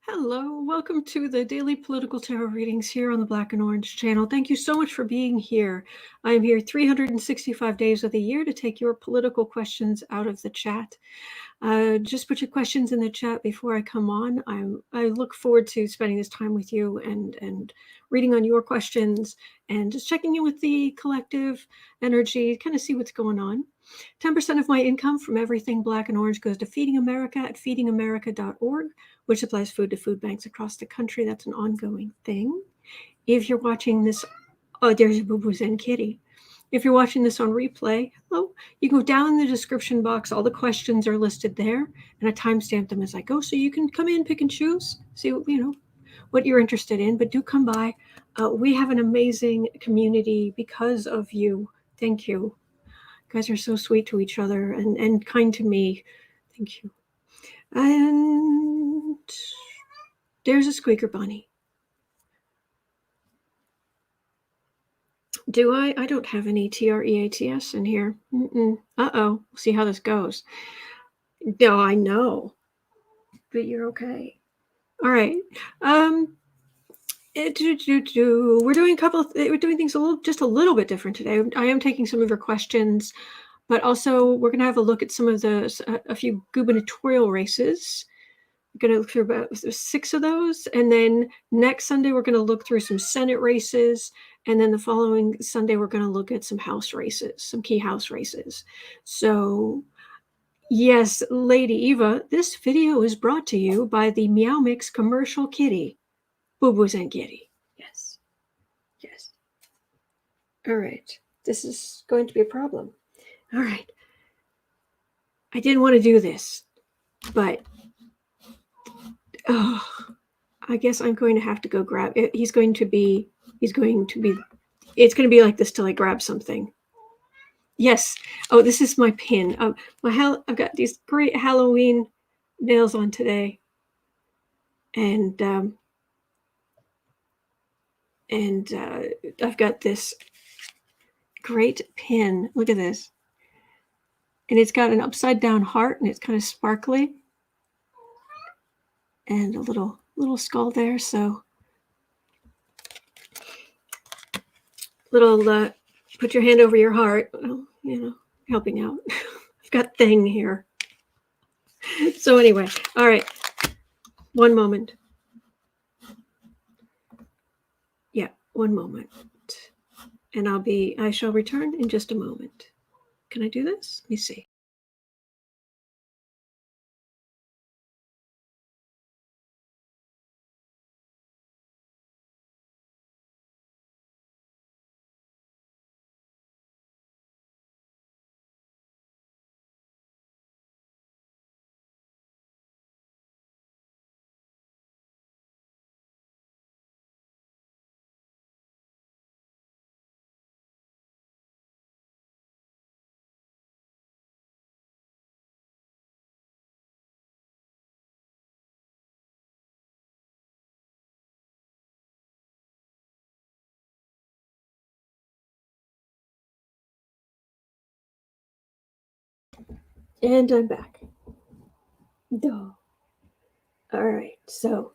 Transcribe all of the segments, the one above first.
Hello, welcome to the daily political tarot readings here on the Black and Orange channel. Thank you so much for being here. I am here 365 days of the year to take your political questions out of the chat. Just put your questions in the chat before I come on. I look forward to spending this time with you and reading on your questions and just checking in with the collective energy, kind of see what's going on. 10% of my income from everything Black and Orange goes to Feeding America at feedingamerica.org, which supplies food to food banks across the country. That's an ongoing thing. If you're watching this, oh, there's a boo-boo Zen kitty. If you're watching this on replay, you go down in the description box. All the questions are listed there, and I timestamp them as I go, so you can come in, pick and choose, see what you're interested in. But do come by. We have an amazing community because of you. Thank you. You guys are so sweet to each other and kind to me. Thank you. And there's a squeaker bunny. Do I? I don't have any TREATS in here. Uh-oh. We'll see how this goes. No, I know. But you're okay. All right. We're doing we're doing things just a little bit different today. I am taking some of your questions, but also we're going to have a look at some of a few gubernatorial races. We're going to look through about 6 of those, and then next Sunday we're going to look through some Senate races, and then the following Sunday we're going to look at some House races, some key House races. So yes, Lady Eva, this video is brought to you by the Meow Mix commercial kitty, Boo-Boo Zen Kitty. Yes. All right, this is going to be a problem. All right, I didn't want to do this, but I guess I'm going to have to go grab it. It's going to be like this till I grab something. Yes. Oh, this is my pin. I've got these great Halloween nails on today, and I've got this great pin. Look at this, and it's got an upside down heart, and it's kind of sparkly, and a little skull there. So put your hand over your heart. Well, helping out. I've got thing here. So anyway, all right. One moment. Yeah, one moment. And I shall return in just a moment. Can I do this? Let me see. And I'm back. Duh. All right, so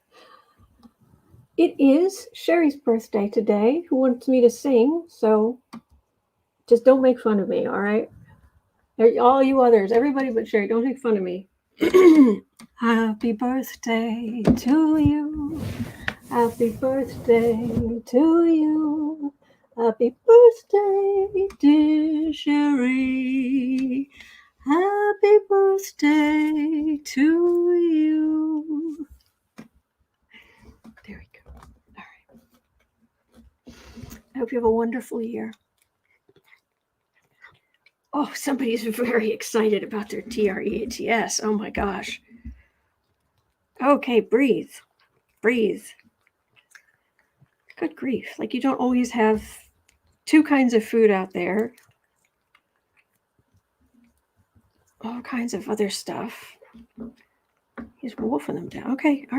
it is Sherry's birthday today, who wants me to sing, so just don't make fun of me, all right? All you others, everybody but Sherry, don't make fun of me. Happy birthday to you. Happy birthday to you. Happy birthday, dear Sherry. Happy birthday to you. There we go. All right. I hope you have a wonderful year. Oh, somebody's very excited about their TREATS. Oh my gosh. Okay, breathe. Good grief. Like, you don't always have 2 kinds of food out there. All kinds of other stuff. He's wolfing them down. Okay, all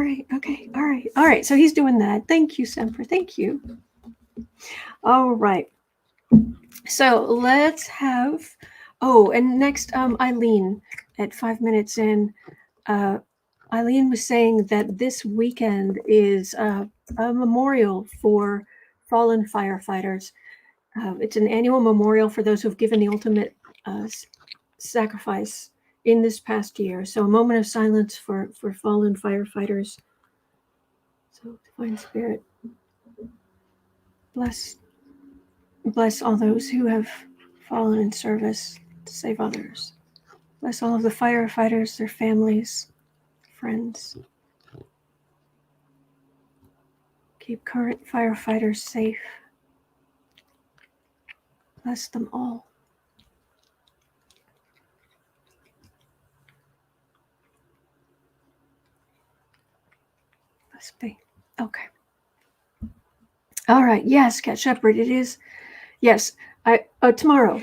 right. So he's doing that. Thank you, Semper. Thank you. All right. So let's have, and next, Eileen at 5 minutes in, Eileen was saying that this weekend is a memorial for fallen firefighters. It's an annual memorial for those who've given the ultimate sacrifice in this past year. So a moment of silence for fallen firefighters. So Divine Spirit, bless all those who have fallen in service to save others. Bless all of the firefighters, their families, friends. Keep current firefighters safe. Bless them all. Bless be. Okay. All right. Yes, Cat Shepherd, it is. Yes. Tomorrow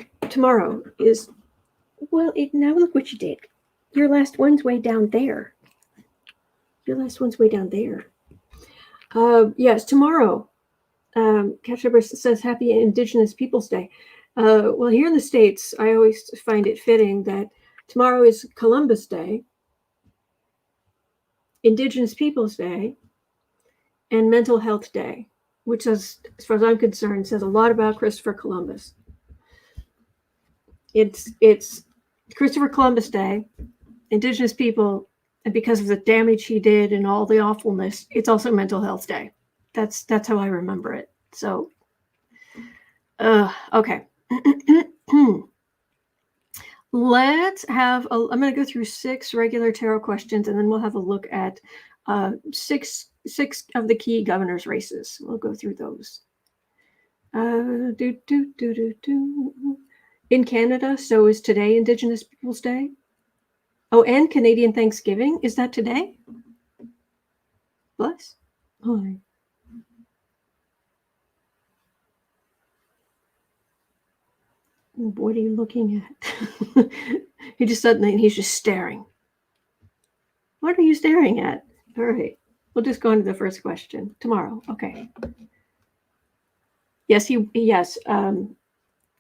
is, well, now look what you did. Your last one's way down there. Yes, tomorrow. Cat Shepherd says Happy Indigenous Peoples Day. Well, here in the States, I always find it fitting that tomorrow is Columbus Day, Indigenous Peoples Day, and Mental Health Day, which is, as far as I'm concerned, says a lot about Christopher Columbus. It's Christopher Columbus Day, Indigenous people, and because of the damage he did and all the awfulness, it's also Mental Health Day. That's how I remember it. So, okay. Let's have I'm going to go through 6 regular tarot questions, and then we'll have a look at 6 of the key governor's races. We'll go through those. In Canada, so is today Indigenous Peoples Day? Oh, and Canadian Thanksgiving. Is that today? Bless. Hi. What are you looking at? He's just staring. What are you staring at? All right. We'll just go on to the first question tomorrow. Okay. Yes,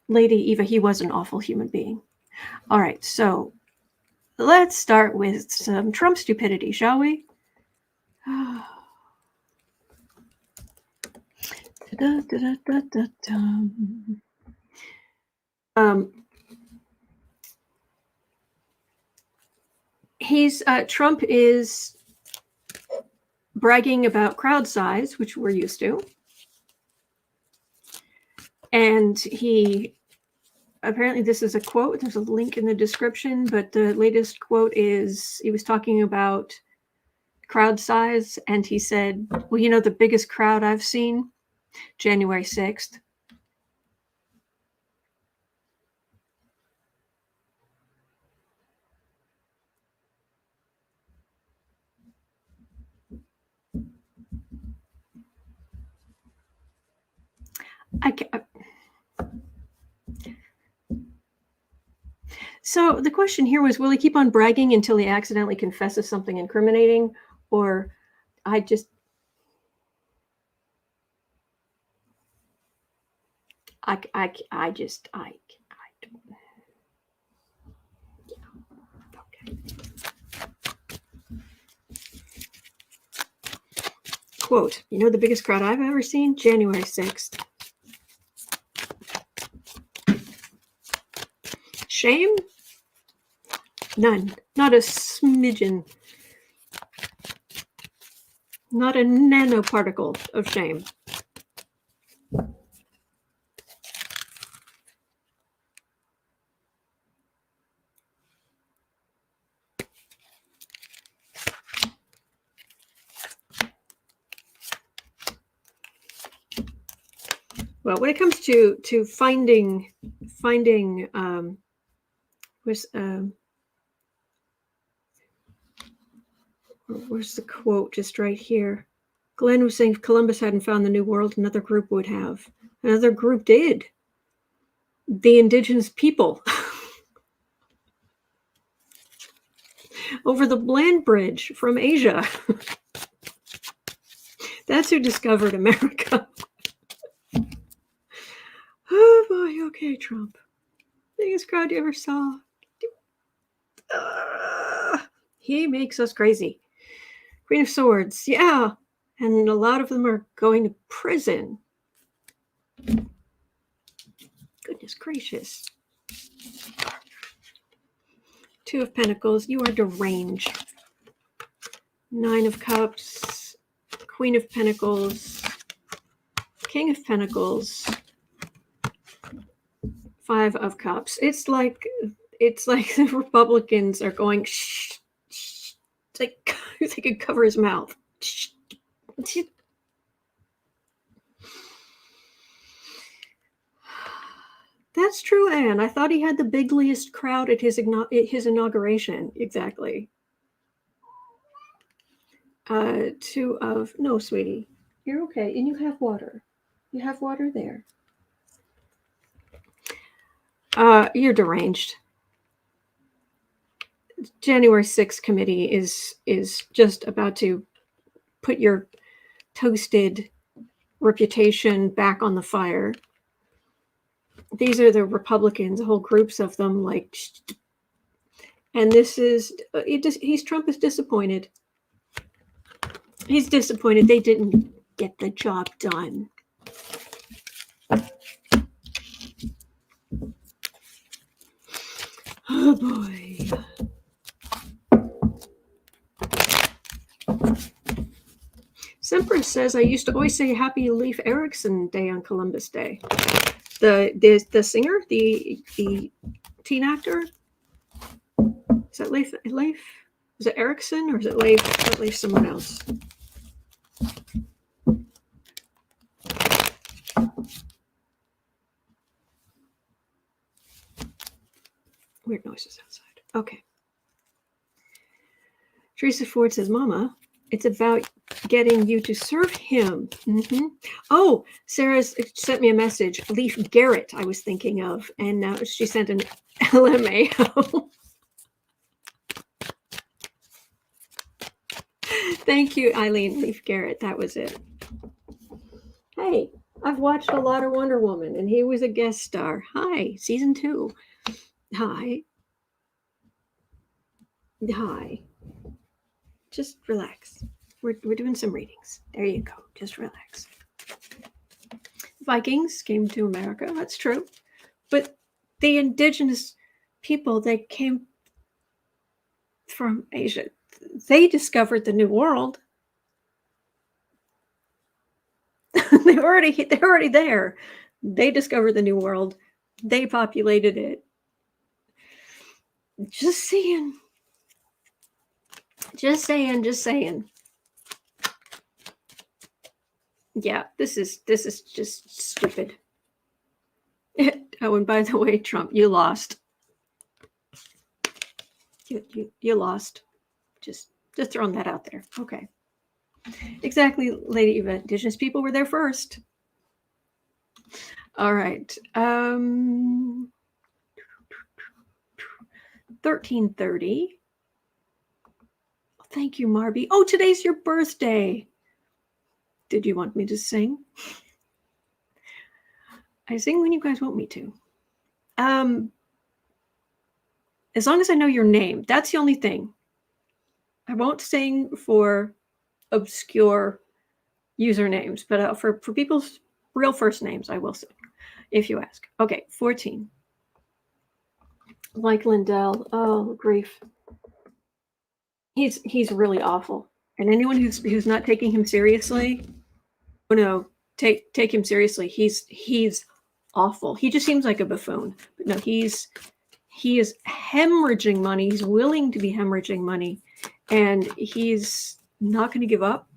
Lady Eva, he was an awful human being. All right. So let's start with some Trump stupidity, shall we? Trump is bragging about crowd size, which we're used to. And apparently this is a quote. There's a link in the description, but the latest quote is he was talking about crowd size, and he said, well, the biggest crowd I've seen, January 6th. So the question here was, will he keep on bragging until he accidentally confesses something incriminating? Or I don't. Yeah. Okay. Quote, the biggest crowd I've ever seen, January 6th. Shame? None. Not a smidgen. Not a nanoparticle of shame. Well, when it comes to finding where's the quote? Just right here. Glenn was saying if Columbus hadn't found the New World, another group would have. Another group did. The indigenous people. Over the land bridge from Asia. That's who discovered America. Oh boy, okay, Trump. Biggest crowd you ever saw. He makes us crazy. Queen of Swords, yeah. And a lot of them are going to prison. Goodness gracious. Two of Pentacles, you are deranged. Nine of Cups, Queen of Pentacles, King of Pentacles, Five of Cups. It's like the Republicans are going, shh, shh. It's like they could cover his mouth. Shh. That's true, Anne. I thought he had the bigliest crowd at his inauguration. Exactly. Two of, no, sweetie, you're okay, and you have water. You have water there. You're deranged. January 6th committee is just about to put your toasted reputation back on the fire. These are the Republicans, whole groups of them, like, and this is, Trump is disappointed. He's disappointed they didn't get the job done. Oh boy. Semper says, I used to always say Happy Leif Erikson Day on Columbus Day. The singer, the teen actor. Is that Leif? Is it Erikson or is it Leif? Is that Leif someone else? Weird noises outside. Okay. Teresa Ford says, Mama, it's about getting you to serve him. Mm-hmm. Oh, Sarah sent me a message. Leif Garrett, I was thinking of. And now she sent an LMAO. Thank you, Eileen. Leif Garrett. That was it. Hey, I've watched a lot of Wonder Woman, and he was a guest star. Hi, season 2. Hi. Hi. Just relax. We're doing some readings. There you go. Just relax. Vikings came to America. That's true. But the indigenous people that came from Asia, they discovered the New World. they're already there. They discovered the New World. They populated it. Just saying. Just saying. Yeah, this is just stupid. Oh, and by the way, Trump, you lost. You lost. Just throwing that out there. Okay. Exactly, Lady Eva. Indigenous people were there first. All right. 1330. Thank you, Marby. Oh, today's your birthday. Did you want me to sing? I sing when you guys want me to. As long as I know your name, that's the only thing. I won't sing for obscure usernames, but for people's real first names, I will sing, if you ask. Okay, 14. Like Lindell. Oh, grief. He's really awful. And anyone who's not taking him seriously, oh no, take him seriously. He's awful. He just seems like a buffoon. But no, he is hemorrhaging money. He's willing to be hemorrhaging money, and he's not going to give up.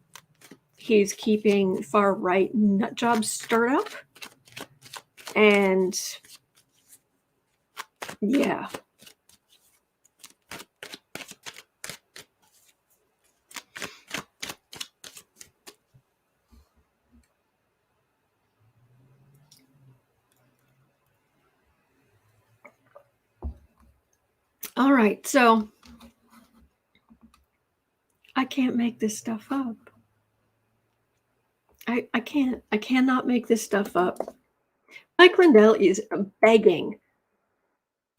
He's keeping far right nut jobs stirred up, and yeah. All right, so I can't make this stuff up. I cannot make this stuff up. Mike Lindell is begging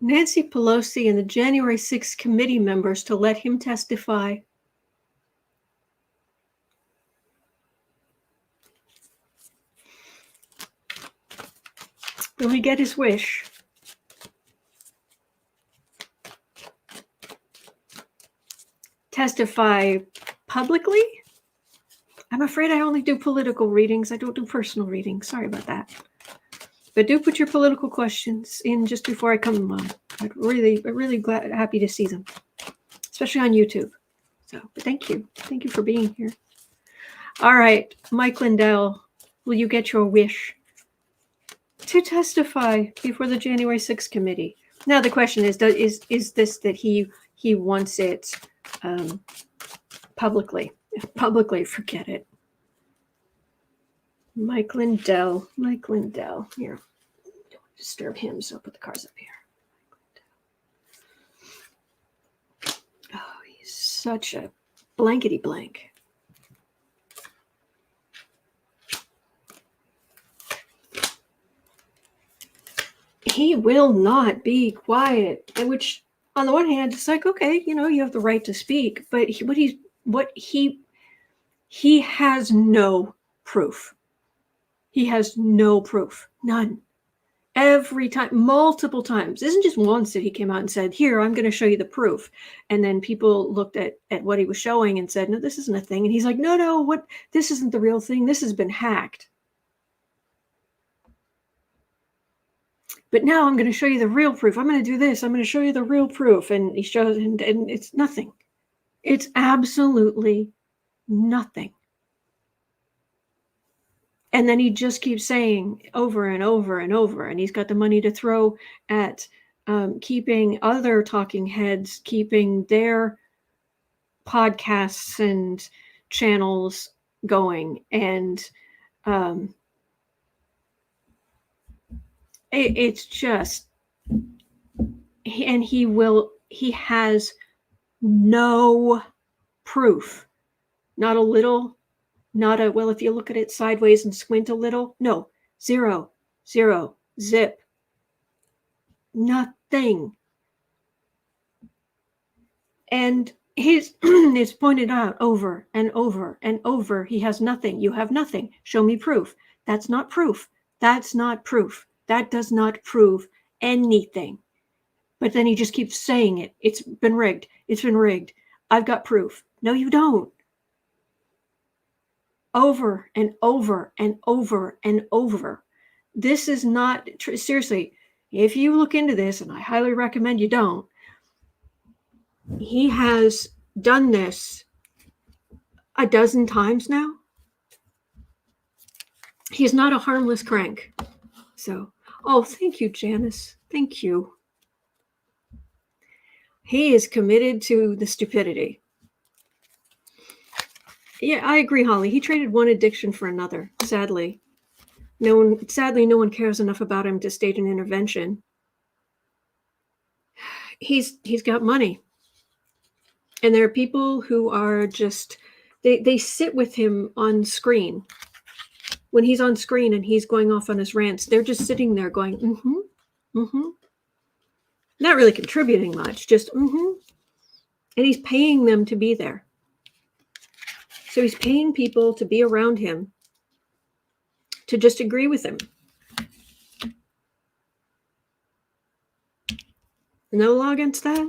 Nancy Pelosi and the January 6th committee members to let him testify. Will he get his wish? Testify publicly? I'm afraid I only do political readings. I don't do personal readings. Sorry about that. But do put your political questions in just before I come on. I'm really glad, happy to see them, especially on YouTube. So, but thank you. Thank you for being here. All right, Mike Lindell, will you get your wish to testify before the January 6th committee? Now the question is this that he wants it publicly? If publicly, forget it. Mike Lindell. Here, don't disturb him, so I'll put the cards up here. Oh, he's such a blankety blank. He will not be quiet. And which, on the one hand, it's like, okay, you know, you have the right to speak, but he has no proof. He has no proof. None. Every time, multiple times. It isn't just once that he came out and said, here, I'm going to show you the proof. And then people looked at what he was showing and said, no, this isn't a thing. And he's like, no, what? This isn't the real thing. This has been hacked. But now I'm going to show you the real proof. I'm going to do this. I'm going to show you the real proof. And he shows, and it's nothing. It's absolutely nothing. And then he just keeps saying over and over and over, and he's got the money to throw at keeping other talking heads, keeping their podcasts and channels going. And it's just, and he has no proof, not a little. Not a, well, if you look at it sideways and squint a little, no, zero, zip, nothing. And it's pointed out over and over and over. He has nothing. You have nothing. Show me proof. That's not proof. That's not proof. That does not prove anything. But then he just keeps saying it. It's been rigged. It's been rigged. I've got proof. No, you don't. Over and over and over and over. This is not seriously. If you look into this, and I highly recommend you don't, he has done this a dozen times now. He's not a harmless crank. So, oh, thank you, Janice. Thank you. He is committed to the stupidity. Yeah, I agree, Holly. He traded one addiction for another. Sadly, no one cares enough about him to stage an intervention. He's got money, and there are people who are just they sit with him on screen when he's on screen and he's going off on his rants. They're just sitting there going, not really contributing much, just and he's paying them to be there. So he's paying people to be around him, to just agree with him. No law against that.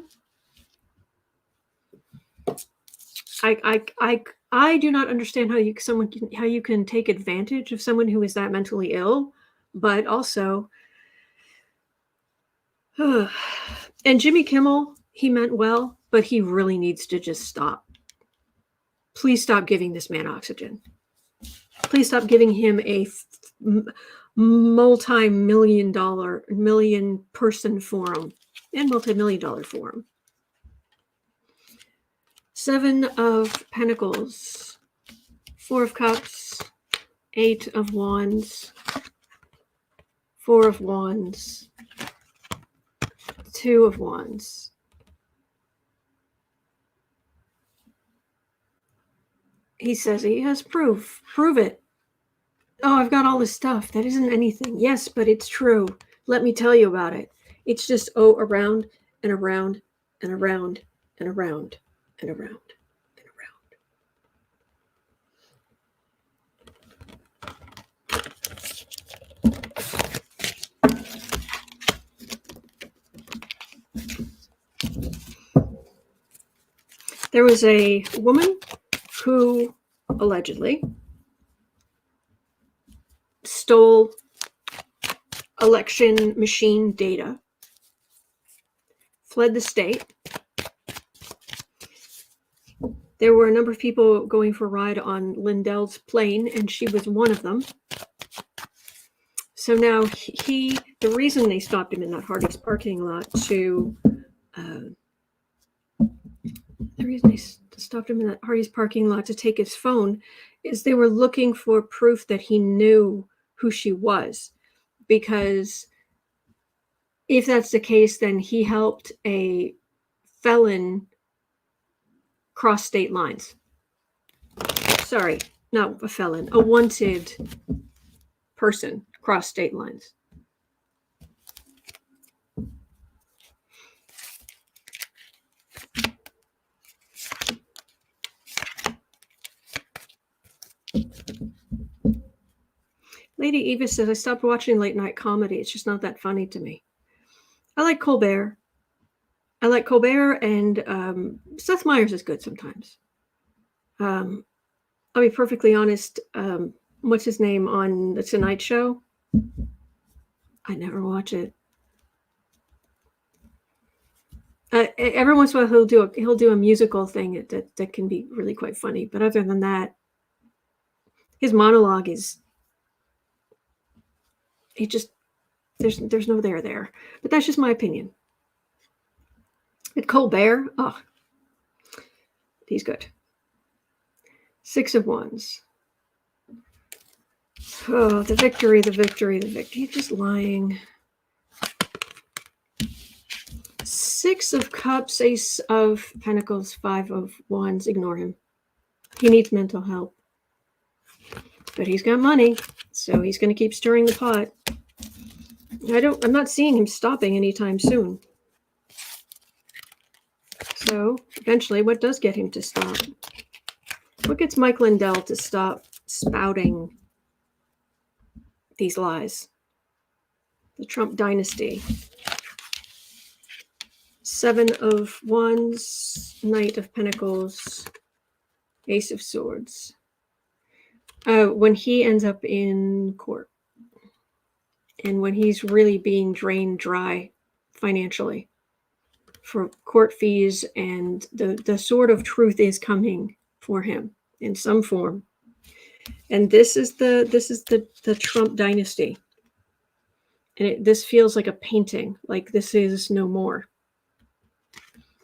I do not understand how you can take advantage of someone who is that mentally ill, but also, and Jimmy Kimmel, he meant well, but he really needs to just stop. Please stop giving this man oxygen. Please stop giving him a multi-million person forum and multi-million-dollar forum. 7 of Pentacles, 4 of Cups, 8 of Wands, 4 of Wands, 2 of Wands. He says he has proof. Prove it. Oh, I've got all this stuff. That isn't anything. Yes, but it's true. Let me tell you about it. It's just, around and around and around and around and around and around. There was a woman who allegedly stole election machine data, fled the state. There were a number of people going for a ride on Lindell's plane, and she was one of them. So now the reason they stopped him in that Hardee's parking lot to take his phone is they were looking for proof that he knew who she was. Because if that's the case, then he helped a felon cross state lines. Sorry, not a felon, a wanted person cross state lines. Lady Eva says, I stopped watching late night comedy. It's just not that funny to me. I like Colbert. And Seth Meyers is good sometimes. I'll be perfectly honest. What's his name on The Tonight Show? I never watch it. Every once in a while he'll do a musical thing that can be really quite funny. But other than that, his monologue is there's no there. But that's just my opinion. But Colbert, he's good. 6 of Wands. Oh, the victory. You're just lying. 6 of Cups, Ace of Pentacles, 5 of Wands. Ignore him. He needs mental help. But he's got money, so he's going to keep stirring the pot. I'm not seeing him stopping anytime soon. So eventually, what does get him to stop? What gets Mike Lindell to stop spouting these lies? The Trump dynasty. 7 of Wands, Knight of Pentacles, Ace of Swords. When he ends up in court, and when he's really being drained dry financially for court fees, and the sword of truth is coming for him in some form. And this is the Trump dynasty. And this feels like a painting, like this is no more.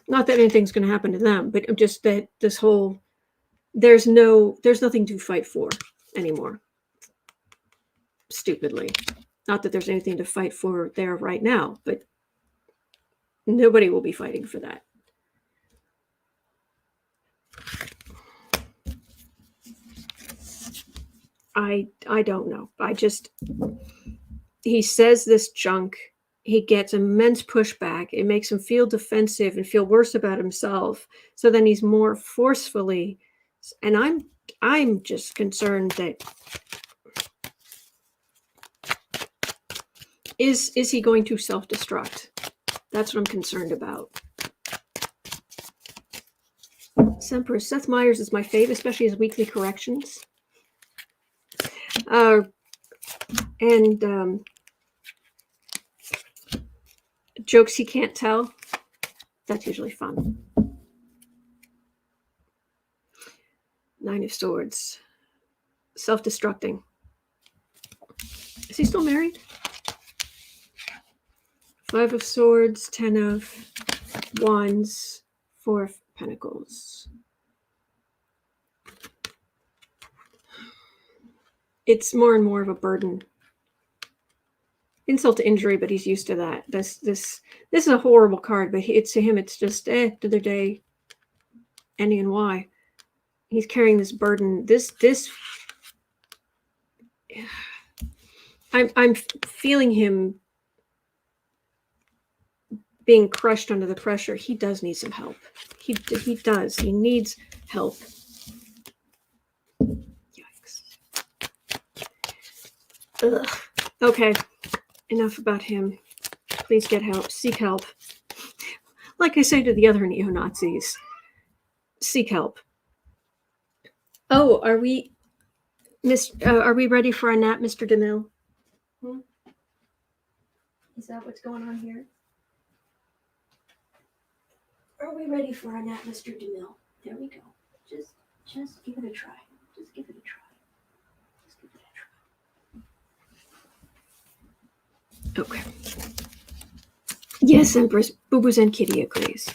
Not that anything's going to happen to them, but just that this whole, there's nothing to fight for anymore. Stupidly. Not that there's anything to fight for there right now, but nobody will be fighting for that. I don't know. He says this junk. He gets immense pushback. It makes him feel defensive and feel worse about himself. So then he's more forcefully, and I'm just concerned that is he going to self-destruct? That's what I'm concerned about. Semper, Seth Meyers is my fave, especially his weekly corrections. And jokes he can't tell. That's usually fun. 9 of Swords. Self-destructing. Is he still married? 5 of Swords, 10 of Wands, 4 of Pentacles. It's more and more of a burden. Insult to injury, but he's used to that. This is a horrible card, but to him, it's just another day, ending in Y. He's carrying this burden. I'm feeling him being crushed under the pressure. He does need some help. He does. He needs help. Yikes. Ugh. Okay. Enough about him. Please get help. Seek help. Like I say to the other neo-Nazis, seek help. Oh, are we ready for a nap, Mr. DeMille? Is that what's going on here? Are we ready for a nap, Mr. DeMille? There we go. Just give it a try. Just give it a try. Just give it a try. Okay. Yes, Empress Boo-Boos and Kitty agrees.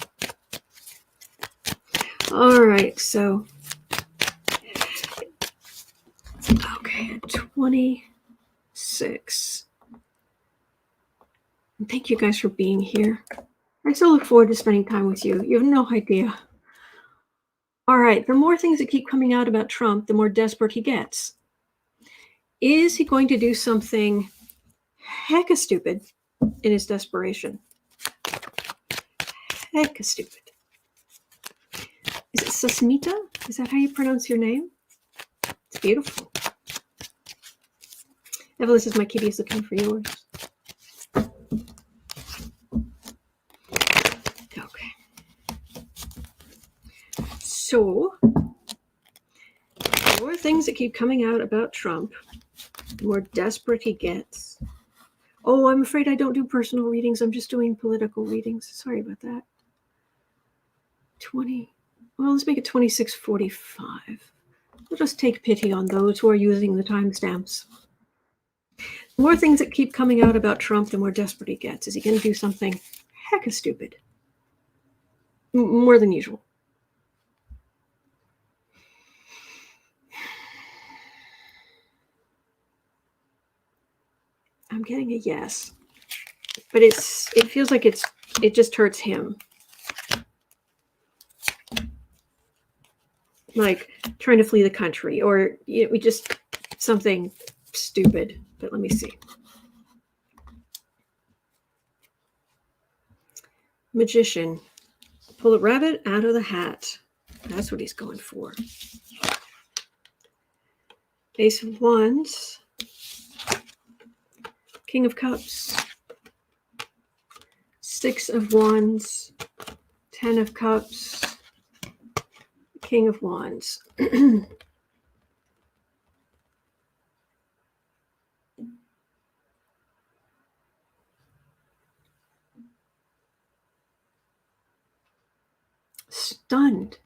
All right, so okay, 26. And thank you guys for being here. I so look forward to spending time with you. You have no idea. All right, the more things that keep coming out about Trump, the more desperate he gets. Is he going to do something hecka stupid in his desperation? Hecka stupid. Is it Susmita? Is that how you pronounce your name? It's beautiful. Evelyn says my kitty is looking for yours. Okay. So, the more things that keep coming out about Trump, the more desperate he gets. Oh, I'm afraid I don't do personal readings. I'm just doing political readings. Sorry about that. 20. Well, let's make it 26:45. We'll just take pity on those who are using the timestamps. The more things that keep coming out about Trump, the more desperate he gets. Is he going to do something hecka stupid? More than usual. I'm getting a yes, but it feels like it just hurts him. Like trying to flee the country, or we just something stupid. But let me see. Magician, pull a rabbit out of the hat. That's what he's going for. Ace of Wands, King of Cups, Six of Wands, 10 of Cups, King of Wands. Stunned.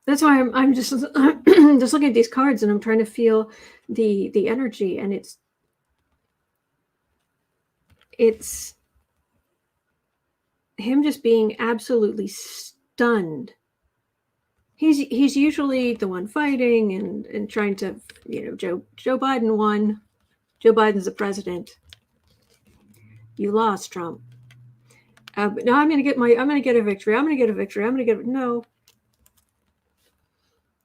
That's why I'm just just looking at these cards and I'm trying to feel the energy, and it's him just being absolutely stunned. He's usually the one fighting and trying to, Joe Biden won. Joe Biden's the president. You lost, Trump. But now I'm going to get a victory. I'm going to get a victory. No.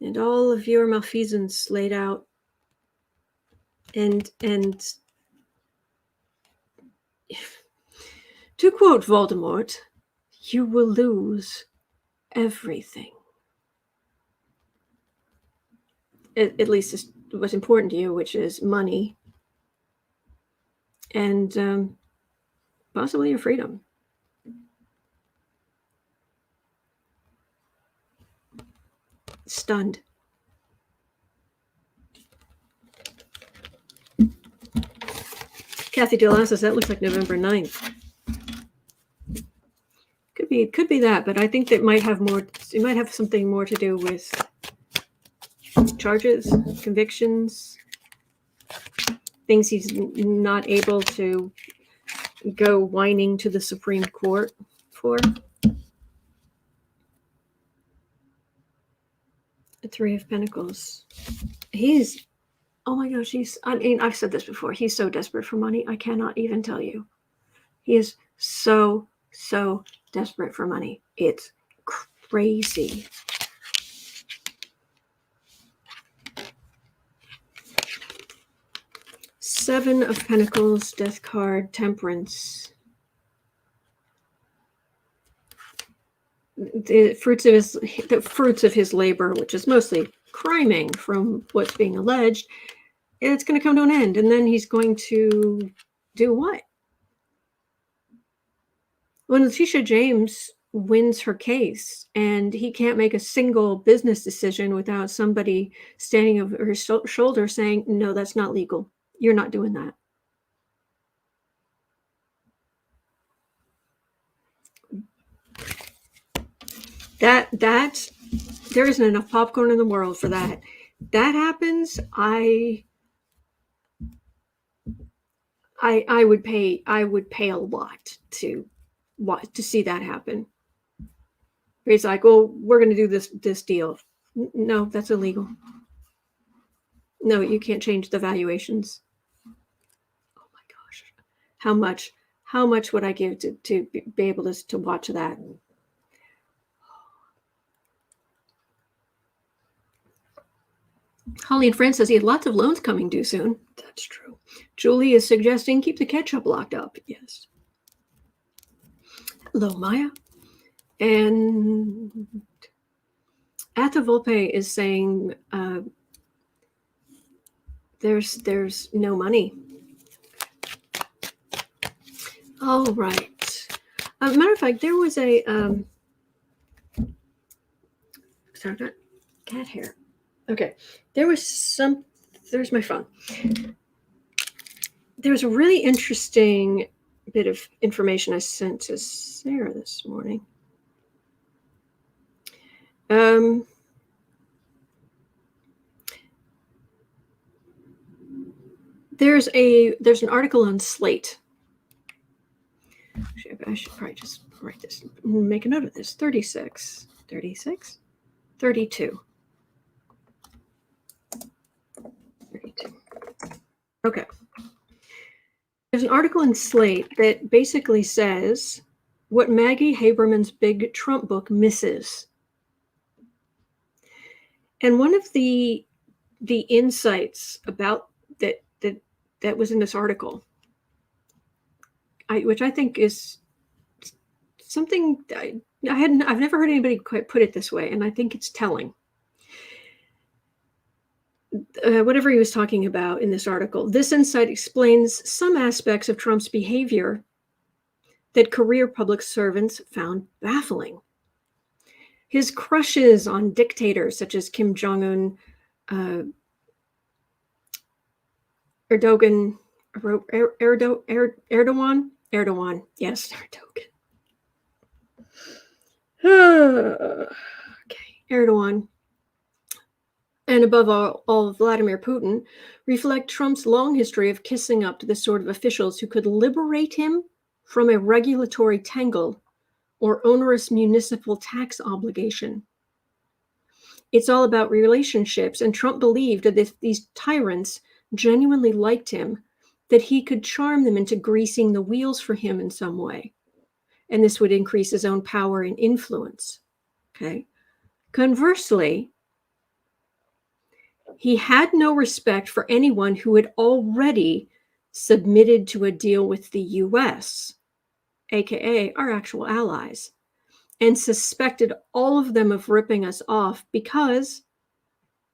And all of your malfeasance laid out. And to quote Voldemort, you will lose everything. At least it's what's important to you, which is money and possibly your freedom. Stunned. Kathy Dillon says that looks like November 9th. Could be that, but I think that might have more. It might have something more to do with charges, convictions, things he's not able to go whining to the Supreme Court for. The Three of Pentacles. Oh my gosh, I've said this before. He's so desperate for money. I cannot even tell you. He is so desperate for money. It's crazy. Seven of Pentacles, Death card, Temperance. The fruits of his labor, which is mostly criming from what's being alleged, it's going to come to an end. And then he's going to do what? When Letitia James wins her case, and he can't make a single business decision without somebody standing over his shoulder saying, no, that's not legal. You're not doing that. That there isn't enough popcorn in the world for that. That happens, I would pay a lot to see that happen. It's like, well, we're going to do this deal. No, that's illegal. No, you can't change the valuations. Oh my gosh, how much would I give to be able to watch that? Holly and Fran says he had lots of loans coming due soon. That's true. Julie is suggesting keep the ketchup locked up. Yes. Hello, Maya. And Atavolpe is saying there's no money. All right. Matter of fact, there was a sorry, not cat hair. Okay, there's my phone. There was a really interesting bit of information I sent to Sarah this morning. There's an article on Slate. I should probably just write this, make a note of this. 36, 32. 32. Okay. There's an article in Slate that basically says what Maggie Haberman's big Trump book misses. And one of the insights about that was in this article, which I think is something I've never heard anybody quite put it this way, and I think it's telling. Whatever he was talking about in this article, this insight explains some aspects of Trump's behavior that career public servants found baffling. His crushes on dictators such as Kim Jong-un, Erdogan, yes, Erdogan. Okay, Erdogan, and above all, Vladimir Putin, reflect Trump's long history of kissing up to the sort of officials who could liberate him from a regulatory tangle or onerous municipal tax obligation. It's all about relationships, and Trump believed that if these tyrants genuinely liked him, that he could charm them into greasing the wheels for him in some way. And this would increase his own power and influence. Okay. Conversely, he had no respect for anyone who had already submitted to a deal with the US, aka our actual allies, and suspected all of them of ripping us off because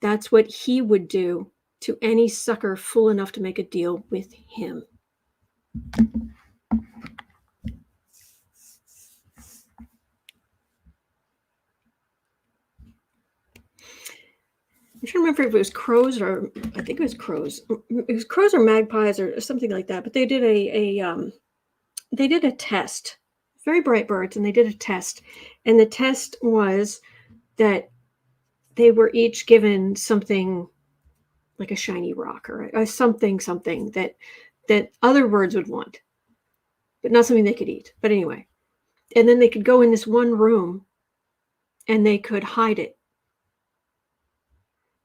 that's what he would do to any sucker fool enough to make a deal with him. I'm trying to remember if it was crows or I think it was crows. It was crows or magpies or something like that. But they did a test. Very bright birds, and they did a test. And the test was that they were each given something like a shiny rock or something that other birds would want, but not something they could eat. But anyway, and then they could go in this one room and they could hide it.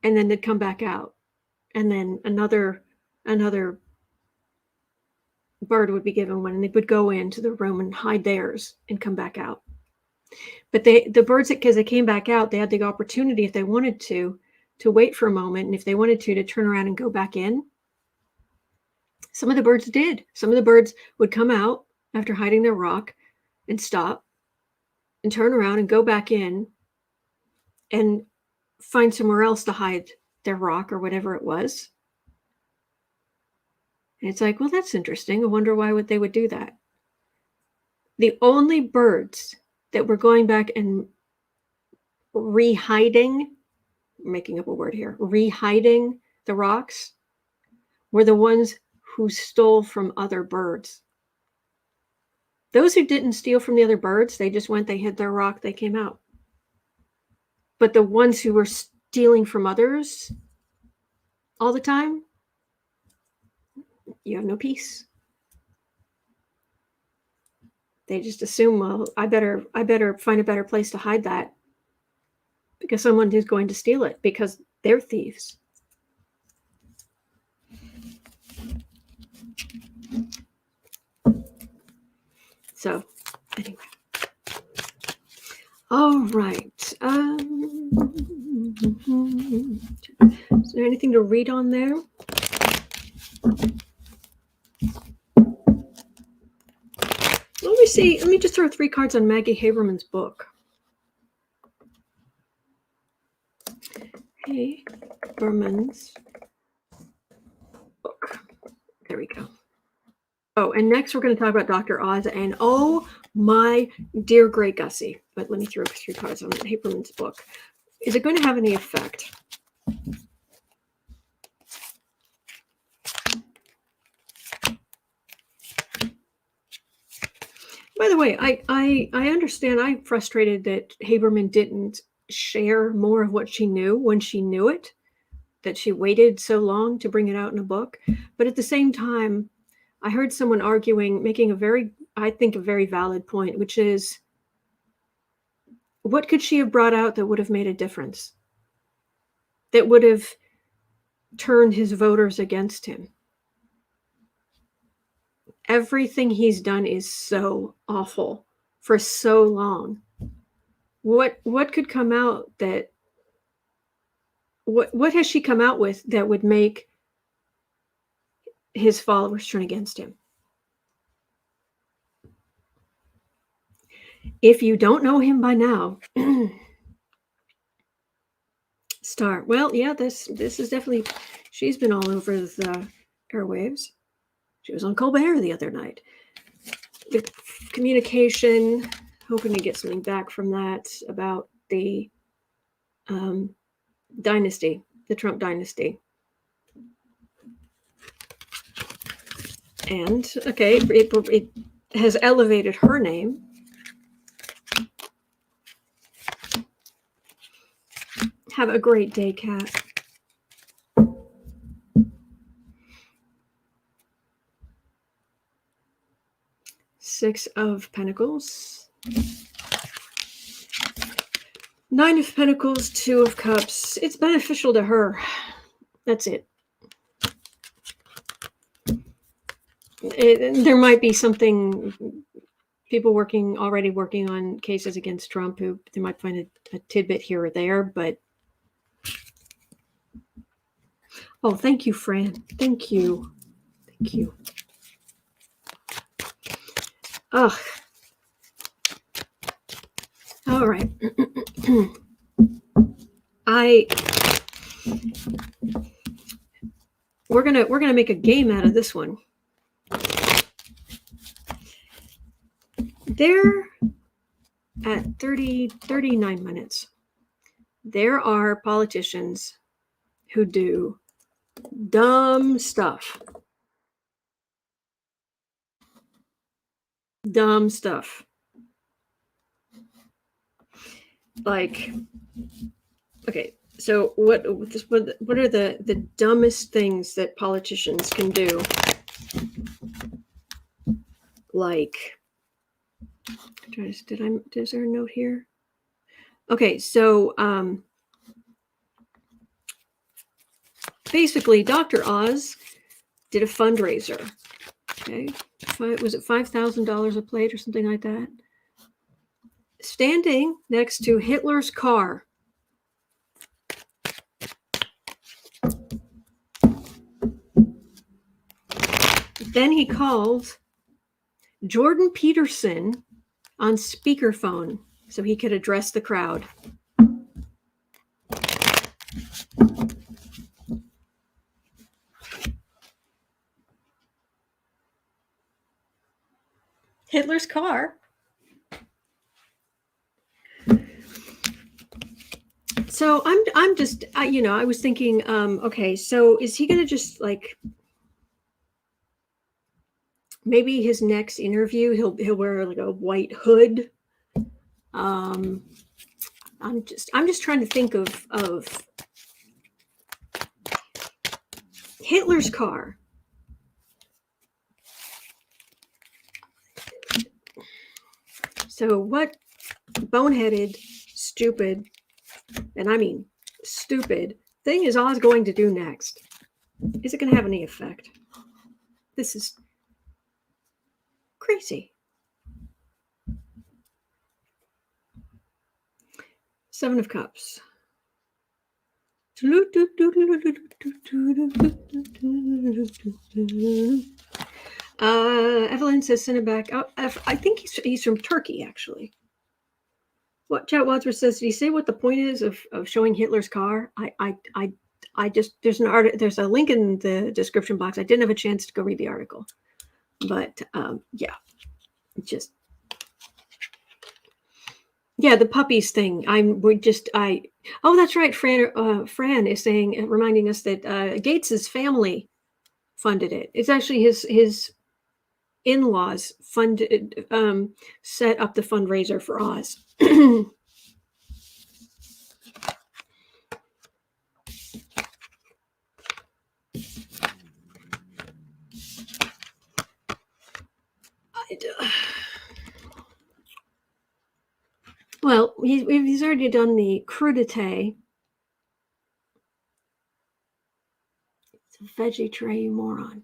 And then they'd come back out. And then another bird would be given one, and they would go into the room and hide theirs and come back out. But the birds, because they came back out, they had the opportunity, if they wanted to wait for a moment, and if they wanted to turn around and go back in. Some of the birds did. Some of the birds would come out after hiding their rock and stop and turn around and go back in and find somewhere else to hide their rock or whatever it was. And it's like, well, that's interesting. I wonder why they would do that. The only birds that were going back and rehiding, making up a word here, rehiding the rocks were the ones who stole from other birds. Those who didn't steal from the other birds, they just went, they hid their rock, they came out. But the ones who were stealing from others all the time, you have no peace. They just assume, well, I better find a better place to hide that because someone is going to steal it because they're thieves. So, anyway. All right. Is there anything to read on there? Let me see. Let me just throw 3 cards on Maggie Haberman's book. Haberman's book. There we go. Oh, and next we're going to talk about Dr. Oz, and oh my dear Grey Gussie. But let me throw 3 cards on Haberman's book. Is it going to have any effect? By the way, I understand. I'm frustrated that Haberman didn't share more of what she knew when she knew it, that she waited so long to bring it out in a book. But at the same time, I heard someone arguing, making a very valid point, which is, what could she have brought out that would have made a difference? That would have turned his voters against him? Everything he's done is so awful for so long. What could come out that, what has she come out with that would make his followers turn against him? If you don't know him by now, Star. Well, yeah, this is definitely, she's been all over the airwaves. She was on Colbert the other night. The communication, hoping to get something back from that about the dynasty, the Trump dynasty. And, okay, it has elevated her name. Have a great day, Kat. Six of Pentacles. 9 of Pentacles, 2 of Cups. It's beneficial to her. That's it. There might be something, people already working on cases against Trump, who they might find a tidbit here or there, but oh, thank you, Fran. Thank you. Thank you. Ugh. All right. We're gonna make a game out of this one. There, at 39 minutes, there are politicians who do dumb stuff. Dumb stuff. Like, okay, so what are the dumbest things that politicians can do? Like, is there a note here? Okay, so basically, Dr. Oz did a fundraiser. Okay, was it $5,000 a plate or something like that? Standing next to Hitler's car. Then he called Jordan Peterson on speakerphone so he could address the crowd. Hitler's car. So I'm just, I was thinking, okay, so is he going to just like, maybe his next interview, he'll wear like a white hood. I'm just trying to think of Hitler's car. So what boneheaded, stupid, and I mean stupid thing is Oz going to do next? Is it going to have any effect? This is crazy. 7 of Cups. Evelyn says, send it back. Oh, I think he's from Turkey, actually. What Chat Wadsworth says, did he say what the point is of showing Hitler's car? I just, there's a link in the description box. I didn't have a chance to go read the article, but yeah, the puppies thing. Oh, that's right. Fran is saying, reminding us that Gates's family funded it. It's actually his in-laws funded, set up the fundraiser for Oz. Well, he's already done the crudité. It's a veggie tray, you moron.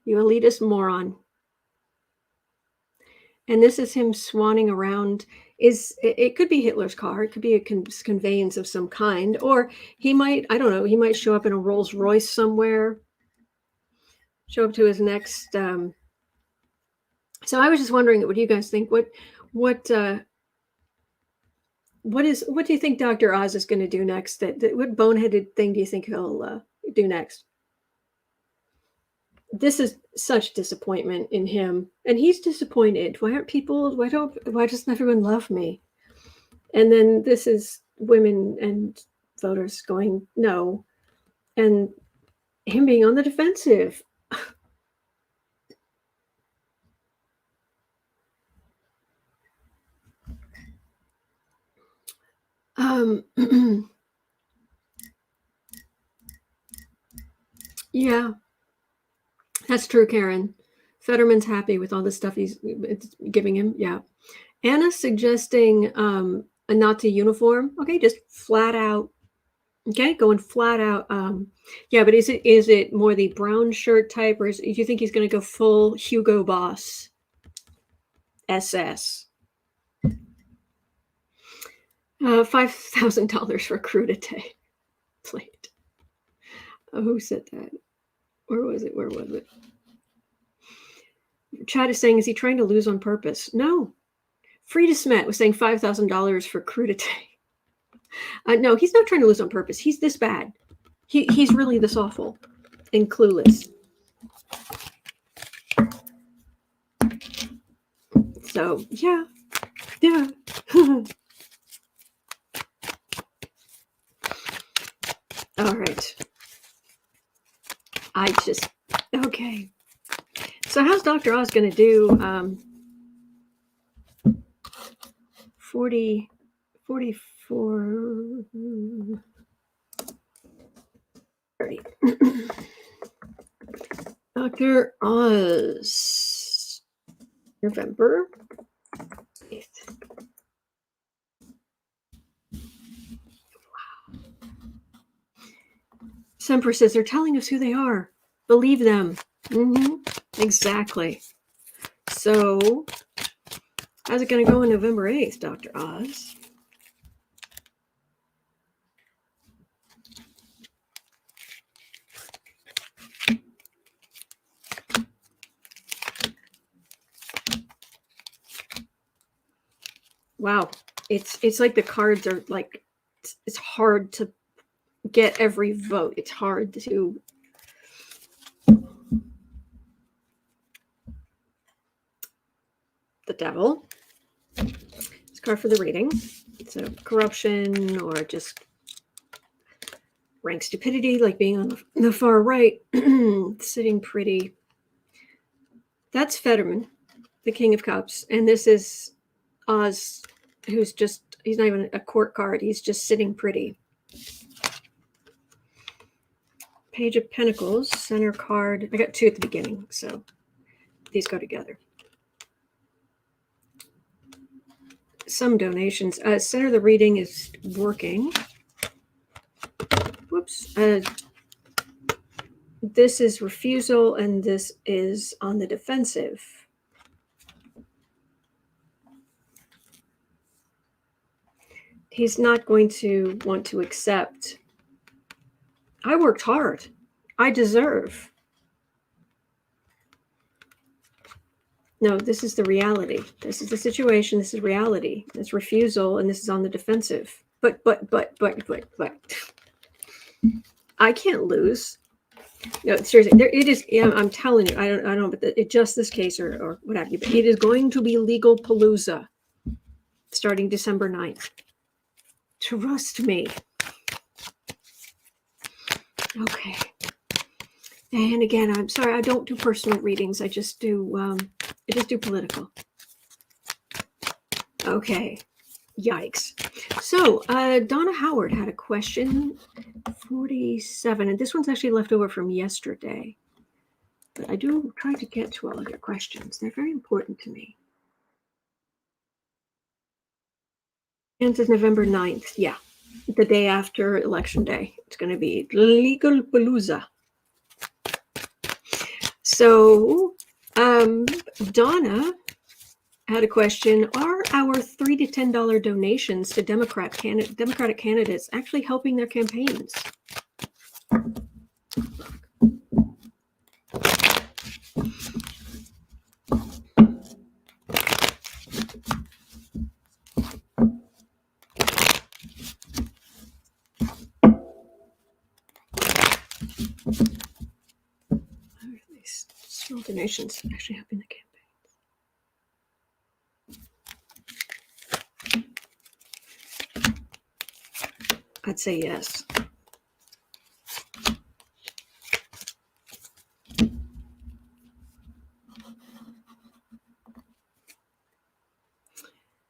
You elitist moron. And this is him swanning around. It could be Hitler's car. It could be a conveyance of some kind. Or he might, I don't know, he might show up in a Rolls Royce somewhere. Show up to his next. So I was just wondering, what do you guys think? What do you think Dr. Oz is going to do next? What boneheaded thing do you think he'll do next? This is such disappointment in him, and he's disappointed. Why doesn't everyone love me? And then this is women and voters going no, and him being on the defensive. Yeah, that's true, Karen. Fetterman's happy with all the stuff he's giving him. Yeah. Anna's suggesting a Nazi uniform. Okay, just flat out. Okay, going flat out. Yeah, but is it more the brown shirt type, or do you think he's going to go full Hugo Boss SS? $5,000 for crudité plate. Oh, who said that? Where was it? Chad is saying, is he trying to lose on purpose? No. Frida Smet was saying $5,000 for crudité. No, he's not trying to lose on purpose. He's this bad. He's really this awful and clueless. So, yeah. All right. Okay. So how's Dr. Oz going to do 44, 30. Dr. Oz, November 8th. Wow. Semper says they're telling us who they are. Believe them. Exactly. So, how's it going to go on November 8th, Dr. Oz? Wow. It's like the cards are like, it's hard to get every vote. It's hard to... The Devil. It's card for the reading. So corruption or just rank stupidity, like being on the far right, sitting pretty. That's Fetterman, the King of Cups. And this is Oz, who's just, he's not even a court card. He's just sitting pretty. Page of Pentacles, center card. I got two at the beginning, so these go together. Some donations. Center of the reading is working. Whoops. This is refusal, and this is on the defensive. He's not going to want to accept. I worked hard. I deserve. No, this is the reality. This is the situation. This is reality. It's refusal, and this is on the defensive. But. I can't lose. No, seriously, there it is. Yeah, I'm telling you, I don't know, but it just this case or what have you. But it is going to be legal palooza starting December 9th. Trust me. Okay. And again, I'm sorry, I don't do personal readings. I just do political. Okay. Yikes. So Donna Howard had a question, 47, and this one's actually left over from yesterday. But I do try to get to all of your questions. They're very important to me. Ends is November 9th. Yeah, the day after Election Day. It's going to be legal palooza. So Donna had a question. Are our $3 to $10 donations to Democratic candidates actually helping their campaigns? Are these small donations actually helping the campaign? I'd say yes.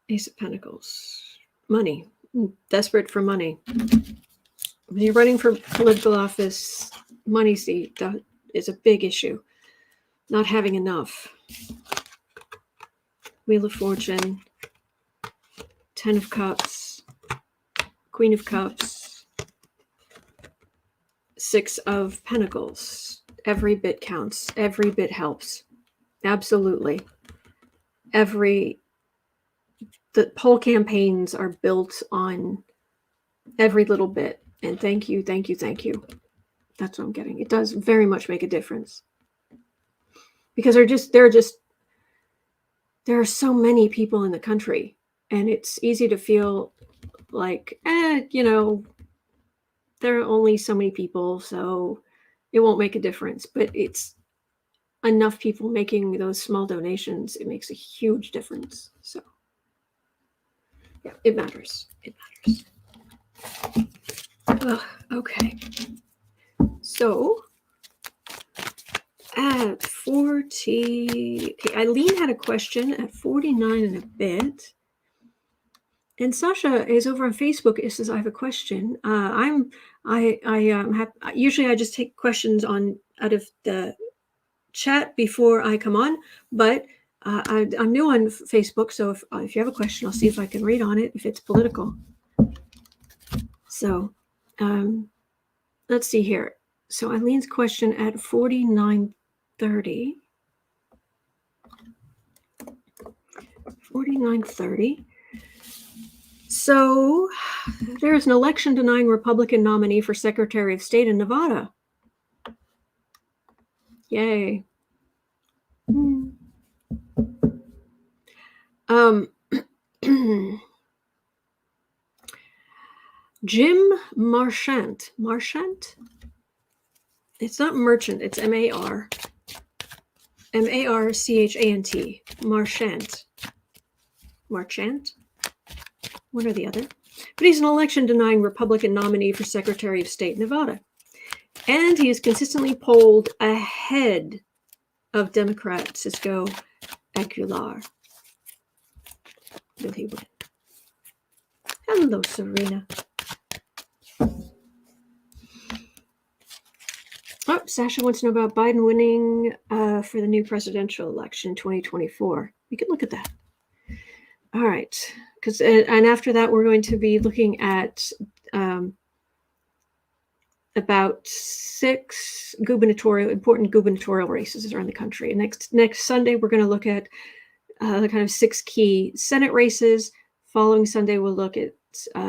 Ace of Pentacles. Money. Desperate for money. When you're running for political office, money is a big issue. Not having enough. Wheel of Fortune. 10 of Cups. Queen of Cups. 6 of Pentacles. Every bit counts. Every bit helps. Absolutely. The poll campaigns are built on every little bit. And thank you, thank you, thank you. That's what I'm getting. It does very much make a difference. Because there are so many people in the country. And it's easy to feel like, there are only so many people, so it won't make a difference. But it's enough people making those small donations. It makes a huge difference. So, yeah, it matters. It matters. Okay. So, at 40, okay, Eileen had a question at 49 and a bit. And Sasha is over on Facebook. It says, I have a question. Usually I just take questions out of the chat before I come on, but I'm new on Facebook. So if you have a question, I'll see if I can read on it, if it's political. So let's see here. So Eileen's question at 49:30. 49:30. So there is an election denying Republican nominee for Secretary of State in Nevada. Yay. Jim Marchant. Marchant? It's not merchant, it's M-A-R. M-A-R-C-H-A-N-T. Marchant. Marchant? one or the other. But he's an election-denying Republican nominee for Secretary of State, Nevada. And he is consistently polled ahead of Democrat Cisco Aguilar. Will he win? Hello, Serena. Oh, Sasha wants to know about Biden winning for the new presidential election 2024. We could look at that. All right. And after that, we're going to be looking at about 6 important gubernatorial races around the country. And next Sunday, we're going to look at the kind of 6 key Senate races. Following Sunday, we'll look at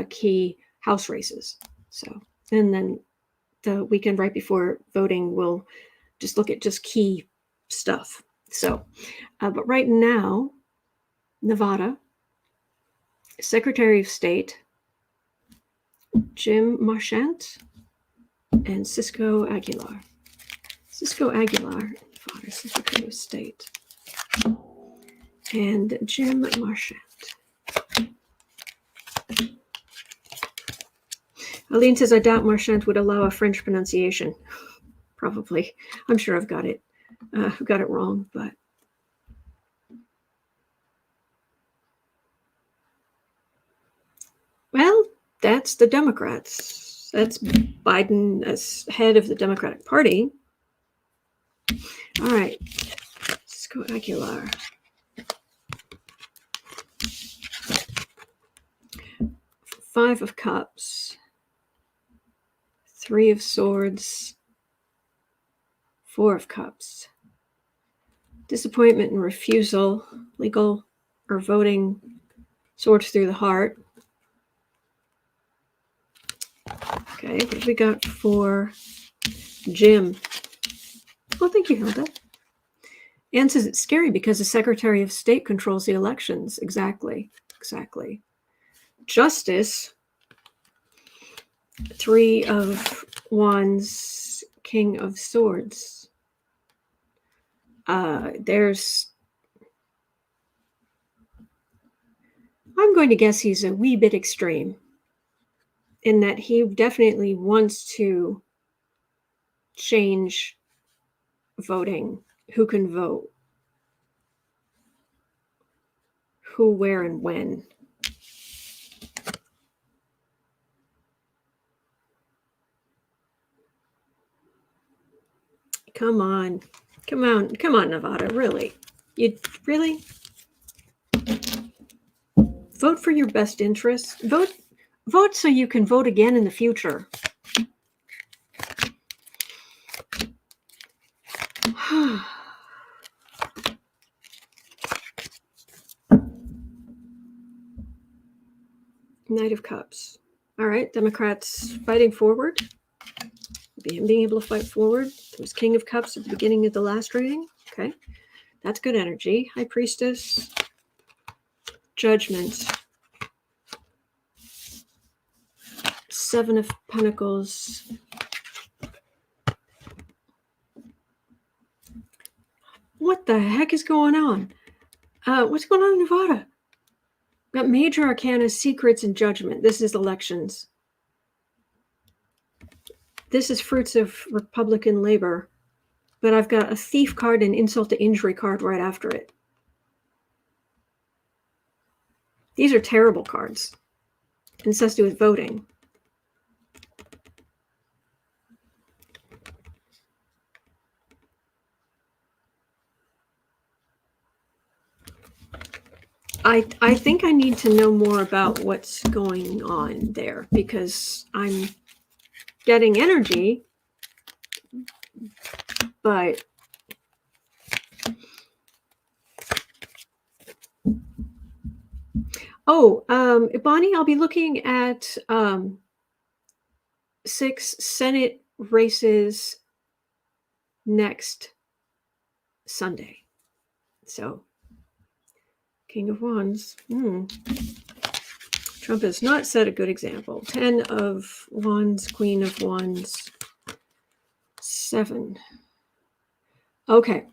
key House races. So, and then the weekend right before voting, we'll just look at just key stuff. So, but right now, Nevada, Secretary of State, Jim Marchant, and Cisco Aguilar. Cisco Aguilar, Nevada, Secretary of State, and Jim Marchant. Aline says, I doubt Marchant would allow a French pronunciation. Probably. I'm sure I've got it wrong, but. Well, that's the Democrats. That's Biden as head of the Democratic Party. All right. Let's go Aguilar. Five of Cups. 3 of Swords. 4 of Cups. Disappointment and refusal. Legal or voting. Swords through the heart. Okay, what have we got for Jim? Oh, thank you, Hilda. Anne says it's scary because the Secretary of State controls the elections. Exactly. Justice. 3 of Wands, King of Swords. I'm going to guess he's a wee bit extreme in that he definitely wants to change voting, who can vote, who, where, and when. Come on, Nevada, really? You really? Vote for your best interests. Vote so you can vote again in the future. Knight of Cups. All right, Democrats fighting forward. Being able to fight forward. There was King of Cups at the beginning of the last reading. Okay, that's good energy. High Priestess. Judgment. 7 of Pentacles. What the heck is going on? What's going on in Nevada? Got Major Arcana, Secrets, and Judgment. This is elections. This is Fruits of Republican Labor. But I've got a Thief card and Insult to Injury card right after it. These are terrible cards. And this has to do with voting. I think I need to know more about what's going on there because I'm getting energy, but Bonnie, I'll be looking at 6 Senate races next Sunday. So, King of Wands. Trump has not set a good example. 10 of Wands, Queen of Wands, 7. Okay.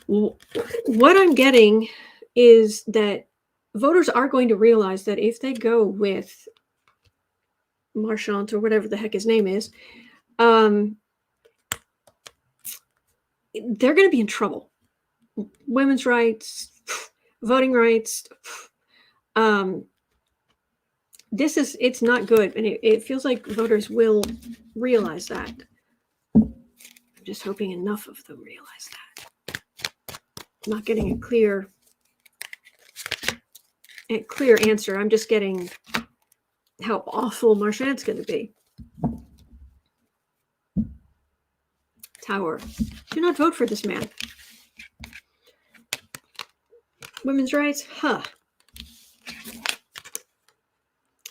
What I'm getting is that voters are going to realize that if they go with Marchant or whatever the heck his name is, they're going to be in trouble. Women's rights, voting rights. It's not good. And it feels like voters will realize that. I'm just hoping enough of them realize that. I'm not getting a clear answer. I'm just getting how awful Marchant's going to be. Tower. Do not vote for this man. Women's rights? Huh.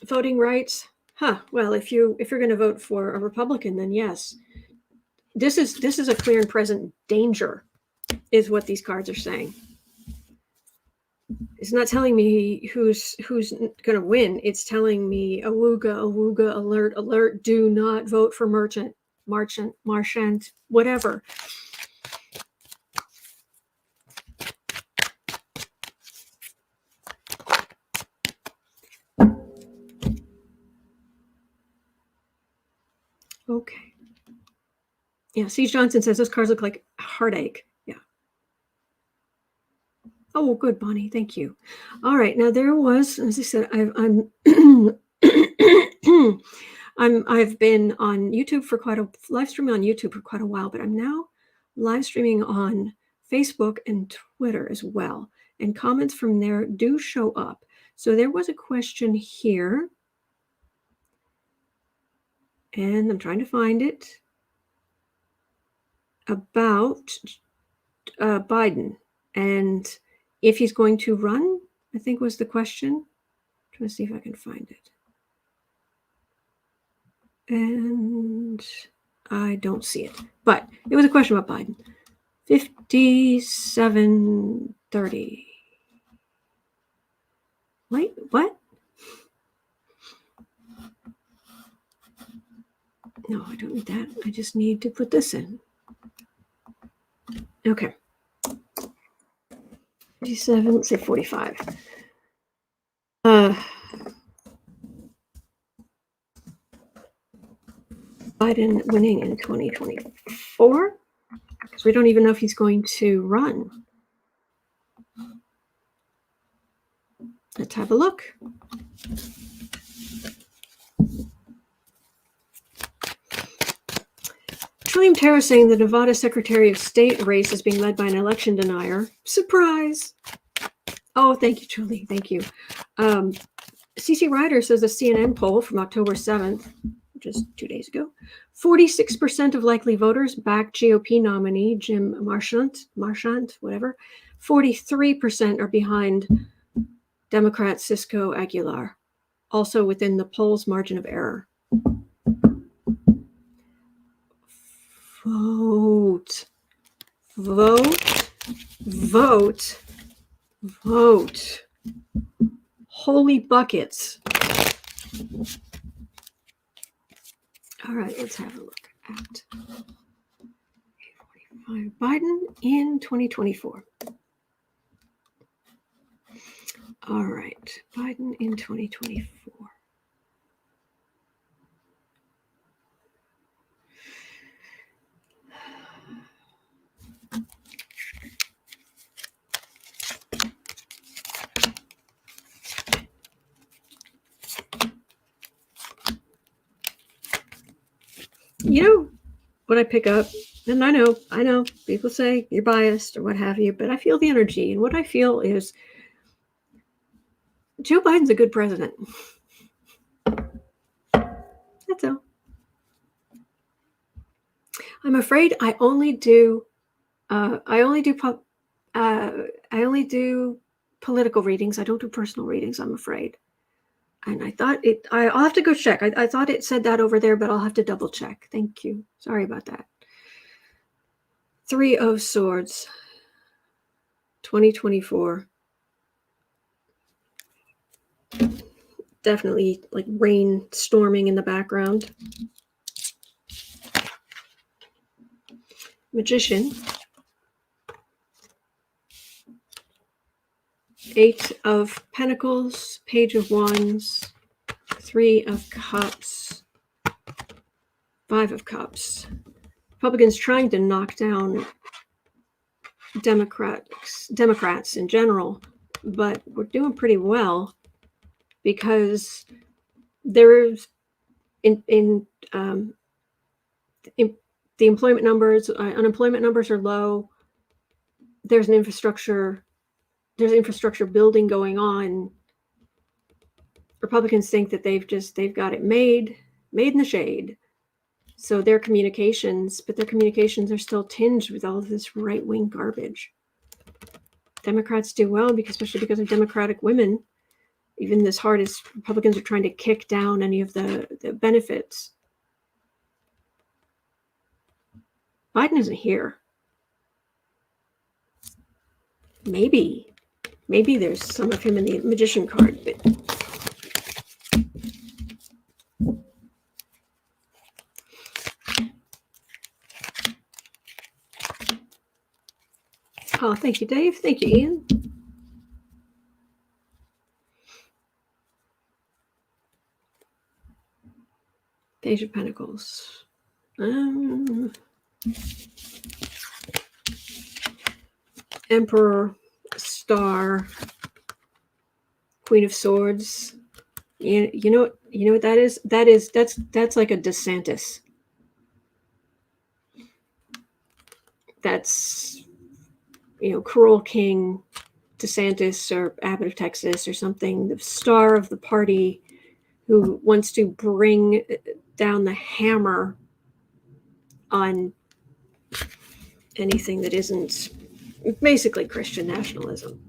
Voting rights? Huh. Well, if you're going to vote for a Republican, then yes. This is a clear and present danger, is what these cards are saying. It's not telling me who's going to win. It's telling me awooga, alert, alert, do not vote for Marchant, whatever. Okay. Yeah, C. Johnson says those cards look like heartache. Yeah. Oh, good, Bonnie. Thank you. All right. Now there was, as I said, I'm I've been on YouTube for live streaming on YouTube for quite a while, but I'm now live streaming on Facebook and Twitter as well. And comments from there do show up. So there was a question here, and I'm trying to find it, about Biden and if he's going to run, I think was the question. I'm trying to see if I can find it. And I don't see it. But it was a question about Biden. 5730. Wait, what? No, I don't need that. I just need to put this in. Okay. 57, let's say 45. Biden winning in 2024? Because we don't even know if he's going to run. Let's have a look. Trillium Terror saying the Nevada Secretary of State race is being led by an election denier. Surprise! Oh, thank you, Julie. Thank you. CC Ryder says a CNN poll from October 7th, just 2 days ago, 46% of likely voters back GOP nominee Jim Marchant, whatever. 43% are behind Democrat Cisco Aguilar, also within the poll's margin of error. Vote. Vote. Vote. Vote. Holy buckets. All right, let's have a look at Biden in 2024. All right, Biden in 2024. You know what I pick up, and I know people say you're biased or what have you, but I feel the energy, and what I feel is Joe Biden's a good president. That's all. I'm afraid I only do political readings. I don't do personal readings, I'm afraid. And I thought I'll have to go check. I thought it said that over there, but I'll have to double check. Thank you. Sorry about that. 3 of Swords, 2024. Definitely like rain storming in the background. Magician. 8 of Pentacles, Page of Wands, 3 of Cups, 5 of Cups. Republicans trying to knock down Democrats in general, but we're doing pretty well because there's in the employment numbers, unemployment numbers are low. There's infrastructure building going on. Republicans think that they've got it made in the shade. So their communications are still tinged with all of this right-wing garbage. Democrats do well especially because of Democratic women. Even as hard as Republicans are trying to kick down any of the benefits. Biden isn't here. Maybe there's some of him in the magician card, but oh, thank you, Dave. Thank you, Ian. Page of Pentacles. Emperor, Star, Queen of Swords. You know what that is? That's like a DeSantis. That's Cruel King DeSantis or Abbott of Texas or something, the star of the party who wants to bring down the hammer on anything that isn't basically Christian nationalism.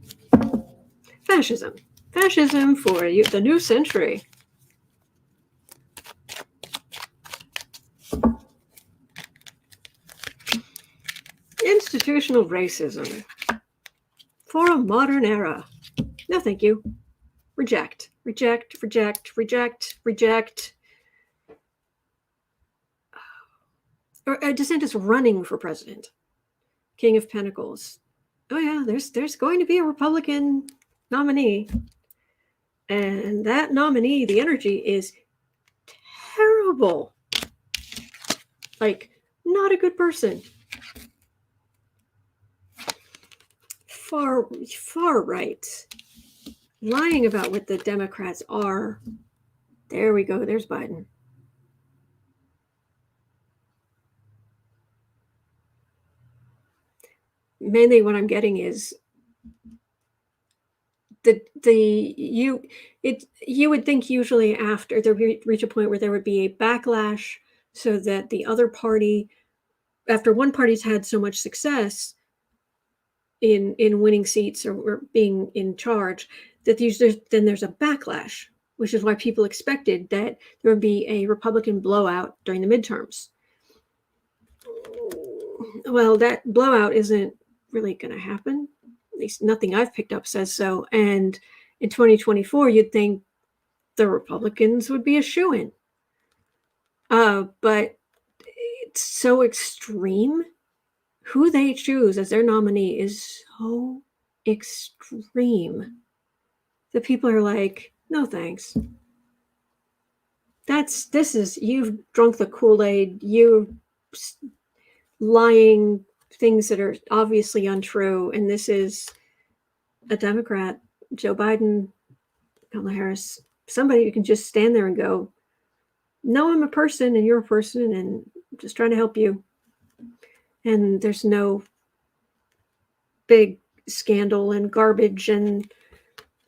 Fascism for the new century. Institutional racism for a modern era. No, thank you. Reject. Or DeSantis running for president. King of Pentacles. Oh yeah, there's going to be a Republican nominee. And that nominee, the energy is terrible. Like, not a good person. Far right. Lying about what the Democrats are. There we go. There's Biden. Mainly what I'm getting is you would think usually after there reach a point where there would be a backlash so that the other party, after one party's had so much success in winning seats or being in charge, that then there's a backlash, which is why people expected that there would be a Republican blowout during the midterms. Well, that blowout isn't really going to happen. At least nothing I've picked up says so. And in 2024, you'd think the Republicans would be a shoo-in. But it's so extreme. Who they choose as their nominee is so extreme that people are like, no thanks. You've drunk the Kool-Aid, you lying things that are obviously untrue, and this is a Democrat, Joe Biden, Kamala Harris, somebody who can just stand there and go, no, I'm a person and you're a person and I'm just trying to help you. And there's no big scandal and garbage, and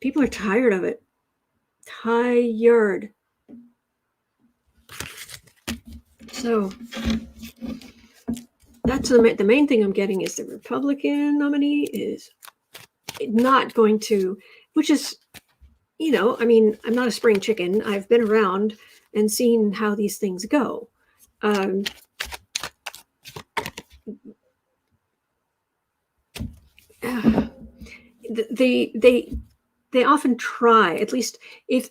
people are tired of it. Tired. So that's the main thing I'm getting is the Republican nominee is not going to, which is, I mean, I'm not a spring chicken. I've been around and seen how these things go. They often try, at least if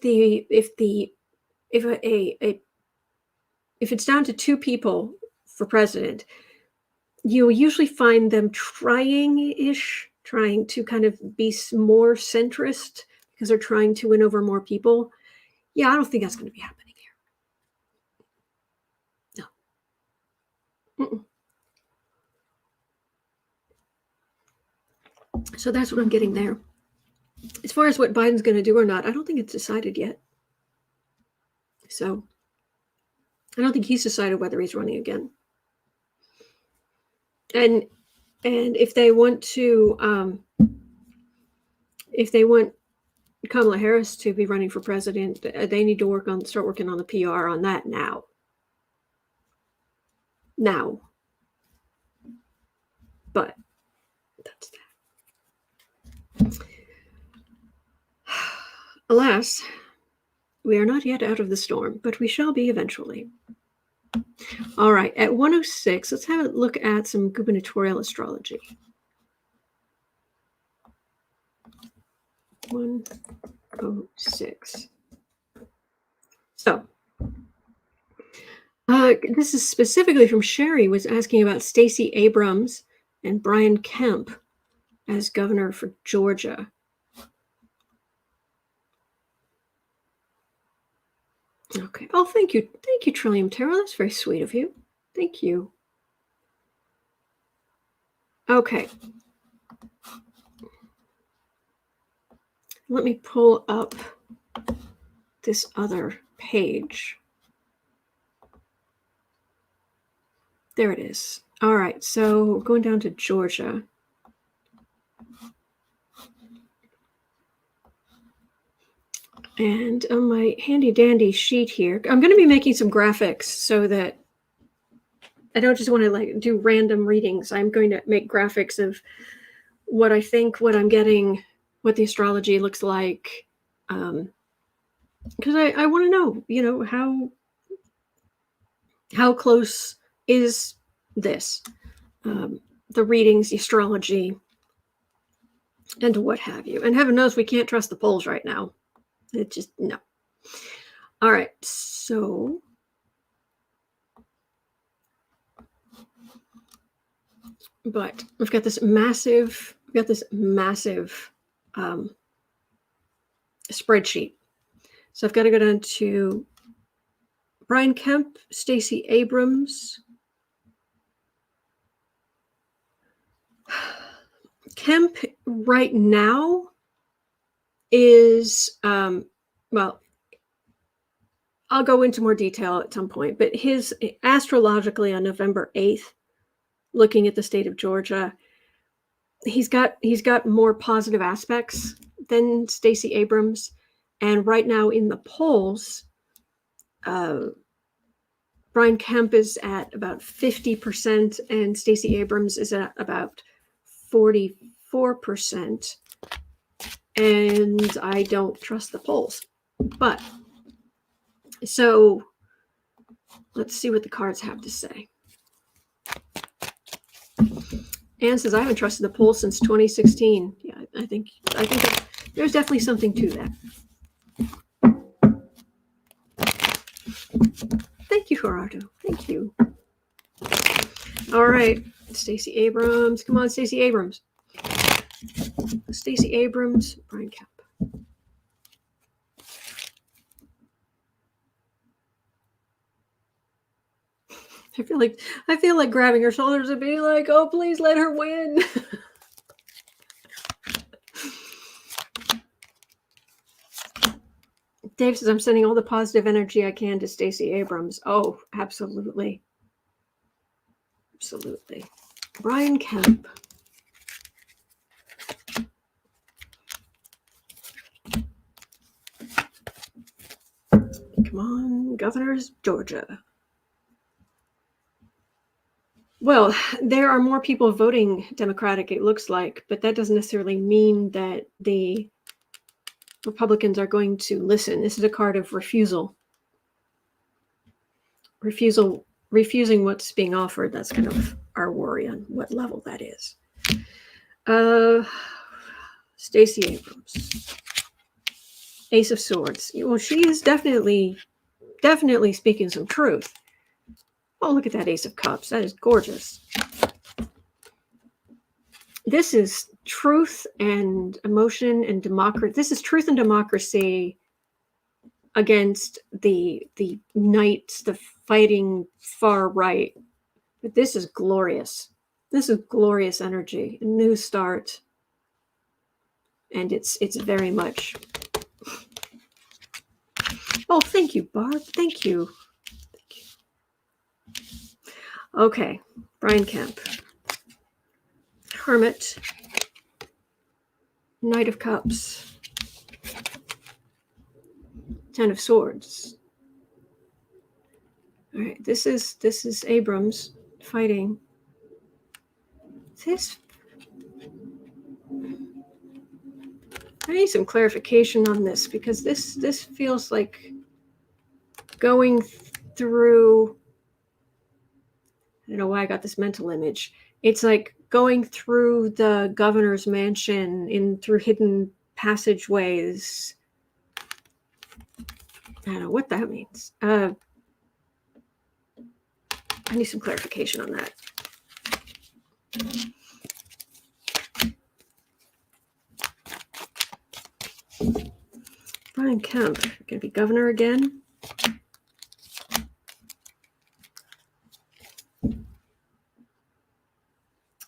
it's down to two people for president, you usually find them trying trying to kind of be more centrist because they're trying to win over more people. Yeah, I don't think that's going to be happening here. No. Mm-mm. So that's what I'm getting there. As far as what Biden's going to do or not, I don't think it's decided yet. So I don't think he's decided whether he's running again. And if they want to, if they want Kamala Harris to be running for president, they need to start working on the PR on that now. Now. But that's that. Alas, we are not yet out of the storm, but we shall be eventually. All right, at 1:06, let's have a look at some gubernatorial astrology. 1:06. So, this is specifically from Sherry, was asking about Stacey Abrams and Brian Kemp as governor for Georgia. Okay. Oh, thank you. Thank you, Trillium Tarot. That's very sweet of you. Thank you. Okay. Let me pull up this other page. There it is. All right. So going down to Georgia. And on my handy dandy sheet here, I'm going to be making some graphics so that I don't just want to like do random readings. I'm going to make graphics of what I think, what I'm getting, what the astrology looks like. Because I want to know, you know, how close is this? The readings, the astrology, and what have you. And heaven knows we can't trust the polls right now. It just, no. All right, so but we've got this massive spreadsheet. So I've got to go down to Brian Kemp, Stacey Abrams. Kemp right now is, well, I'll go into more detail at some point, but his astrologically on November 8th, looking at the state of Georgia, he's got more positive aspects than Stacey Abrams. And right now in the polls, Brian Kemp is at about 50% and Stacey Abrams is at about 44%. And I don't trust the polls. But, so let's see what the cards have to say. Anne says, I haven't trusted the polls since 2016. Yeah, I think that there's definitely something to that. Thank you, Gerardo. Thank you. All right, Stacey Abrams. Come on, Stacey Abrams. Stacey Abrams, Brian Kemp. I feel like grabbing her shoulders and being like, "Oh, please let her win." Dave says, "I'm sending all the positive energy I can to Stacey Abrams." Oh, absolutely, absolutely. Brian Kemp. Come on, governors, Georgia. Well, there are more people voting Democratic, it looks like, but that doesn't necessarily mean that the Republicans are going to listen. This is a card of refusal. Refusing what's being offered. That's kind of our worry on what level that is. Stacey Abrams. Ace of Swords. Well, she is definitely speaking some truth. Oh, look at that Ace of Cups. That is gorgeous. This is truth and emotion and democracy. This is truth and democracy against the knights, the fighting far right. But this is glorious. This is glorious energy, a new start. And it's very much. Oh, thank you, Barb. Thank you. Okay, Brian Kemp. Hermit. Knight of Cups. Ten of Swords. All right, this is Abrams fighting. I need some clarification on this, because this feels like going through. I don't know why I got this mental image. It's like going through the governor's mansion through hidden passageways. I don't know what that means. I need some clarification on that. Brian Kemp, going to be governor again.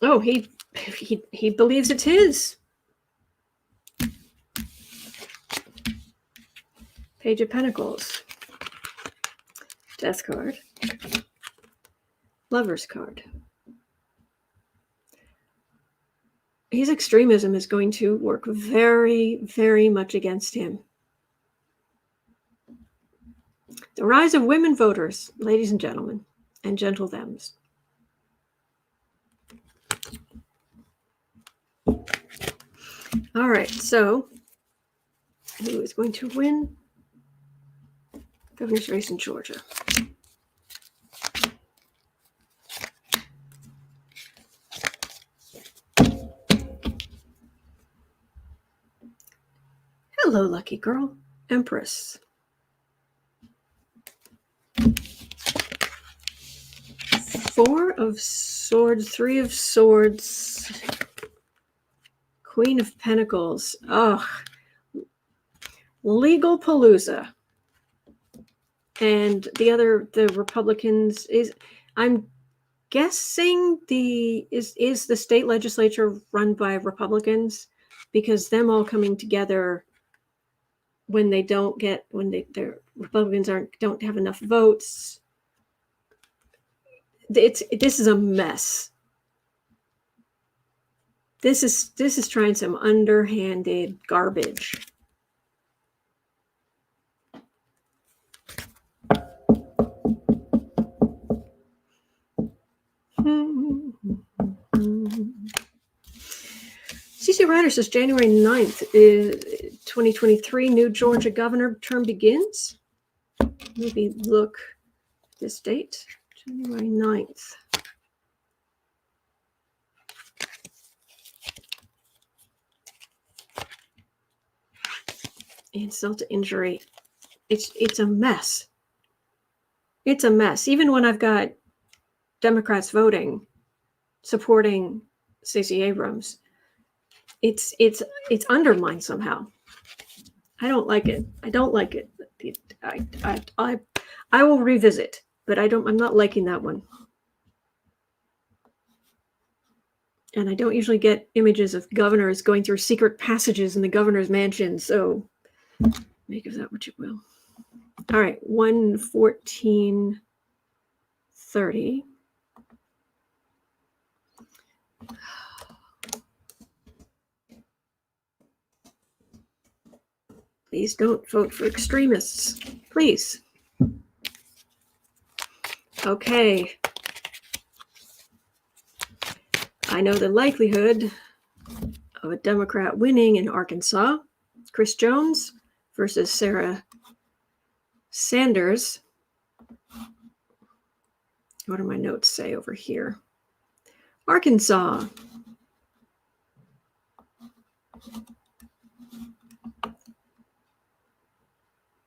Oh, he believes it's his. Page of Pentacles. Death card. Lover's card. His extremism is going to work very, very much against him. The rise of women voters, ladies and gentlemen, and gentle thems. All right, so who is going to win governor's race in Georgia? Hello, lucky girl. Empress. Four of Swords, Three of Swords, Queen of Pentacles. Oh, legal palooza. And the Republicans I'm guessing is the state legislature run by Republicans, because them all coming together when their Republicans don't have enough votes. This is a mess. This is trying some underhanded garbage. CC Ryder says January 9th, 2023, new Georgia governor term begins. Maybe look at this date, January 9th. Insult to injury. It's a mess. It's a mess. Even when I've got Democrats voting, supporting Stacey Abrams, it's undermined somehow. I don't like it. I don't like it. I will revisit, but I'm not liking that one. And I don't usually get images of governors going through secret passages in the governor's mansion, so make of that what you will. All right, 1:14:30. Please don't vote for extremists. Please. Okay. I know the likelihood of a Democrat winning in Arkansas. Chris Jones versus Sarah Sanders. What do my notes say over here? Arkansas.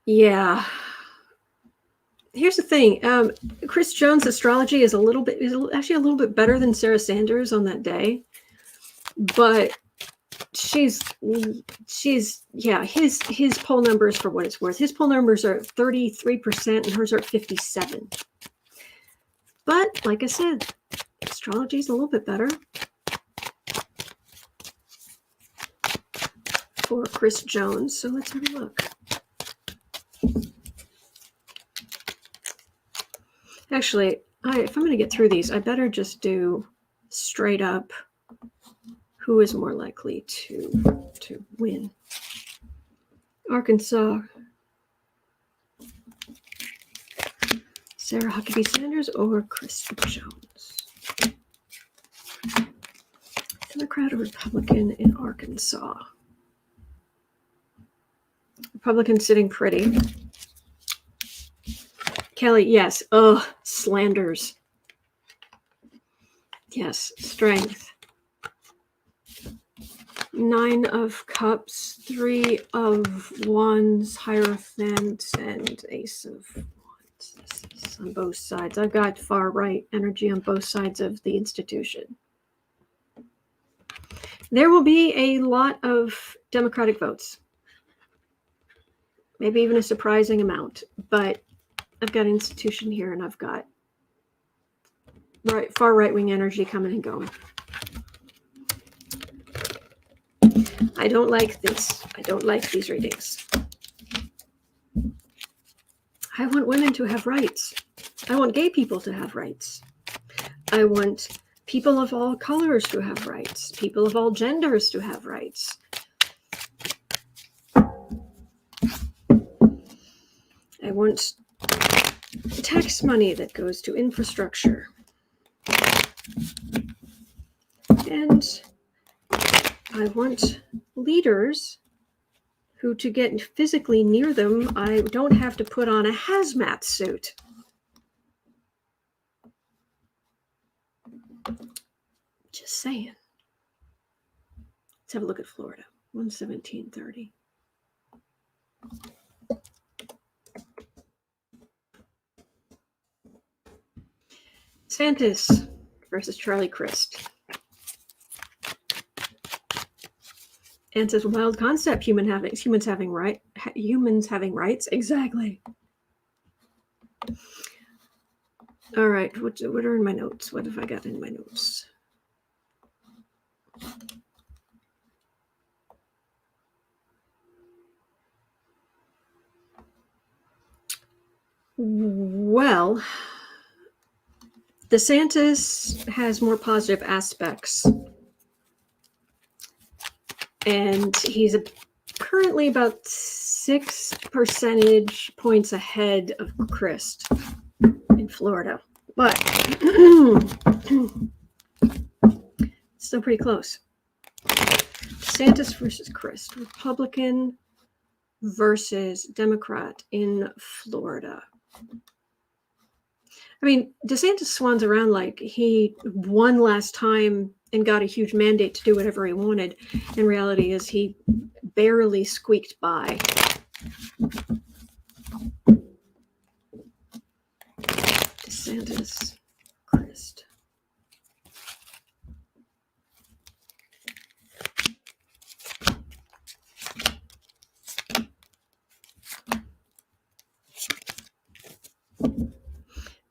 Yeah. Here's the thing. Chris Jones' astrology is actually a little bit better than Sarah Sanders on that day. but she's yeah, his poll numbers, for what it's worth, his poll numbers are 33% and hers are 57%. But like I said, astrology is a little bit better for Chris Jones. So let's have a look. Actually, if I'm going to get through these, I better just do straight up who is more likely to win. Arkansas, Sarah Huckabee Sanders or Chris Jones? Democrat or Republican in Arkansas? Republican sitting pretty. Kelly, yes. Oh, slanders. Yes, strength. 9 of Cups, 3 of Wands, Hierophant, and Ace of Wands. This is on both sides. I've got far right energy on both sides of the institution. There will be a lot of Democratic votes. Maybe even a surprising amount. But I've got institution here, and I've got far right-wing energy coming and going. I don't like this. I don't like these readings. I want women to have rights. I want gay people to have rights. I want people of all colors to have rights. People of all genders to have rights. I want tax money that goes to infrastructure. And I want leaders who, to get physically near them, I don't have to put on a hazmat suit. Just saying. Let's have a look at Florida. 117.30. DeSantis versus Charlie Crist. And says, wild concept, humans having rights. Exactly. All right, what are in my notes? What have I got in my notes? Well, DeSantis has more positive aspects. And he's currently about 6 percentage points ahead of Crist in Florida. But still pretty close. DeSantis versus Crist. Republican versus Democrat in Florida. I mean, DeSantis swans around like he won last time and got a huge mandate to do whatever he wanted. In reality is he barely squeaked by. DeSantis, Crist.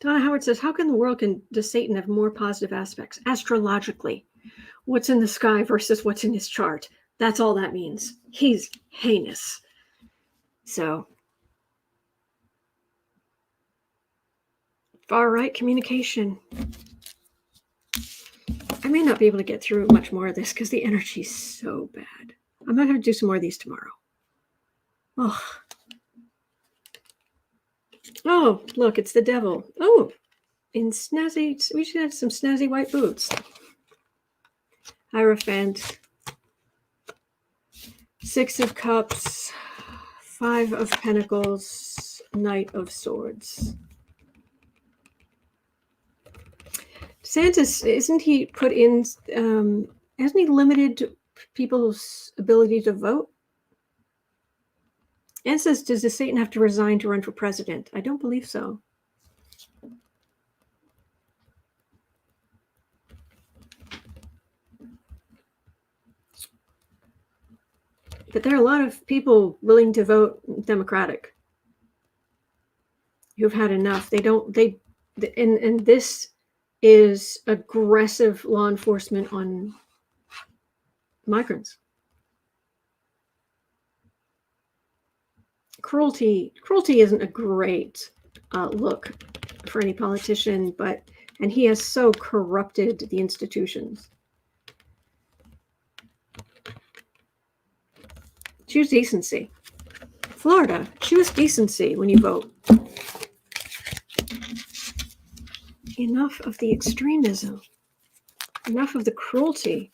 Donna Howard says, how can the world does Satan have more positive aspects? Astrologically, what's in the sky versus what's in his chart. That's all that means. He's heinous. So, far right communication. I may not be able to get through much more of this because the energy's so bad. I'm going to do some more of these tomorrow. Oh, look, it's the devil. Oh, in snazzy, we should have some snazzy white boots. Hierophant, 6 of Cups, 5 of Pentacles, Knight of Swords. DeSantis, isn't he put in, hasn't he limited people's ability to vote? And says, does the Satan have to resign to run for president? I don't believe so. that there are a lot of people willing to vote Democratic who've had enough. And this is aggressive law enforcement on migrants. Cruelty isn't a great look for any politician, and he has so corrupted the institutions. Choose decency. Florida, choose decency when you vote. Enough of the extremism. Enough of the cruelty.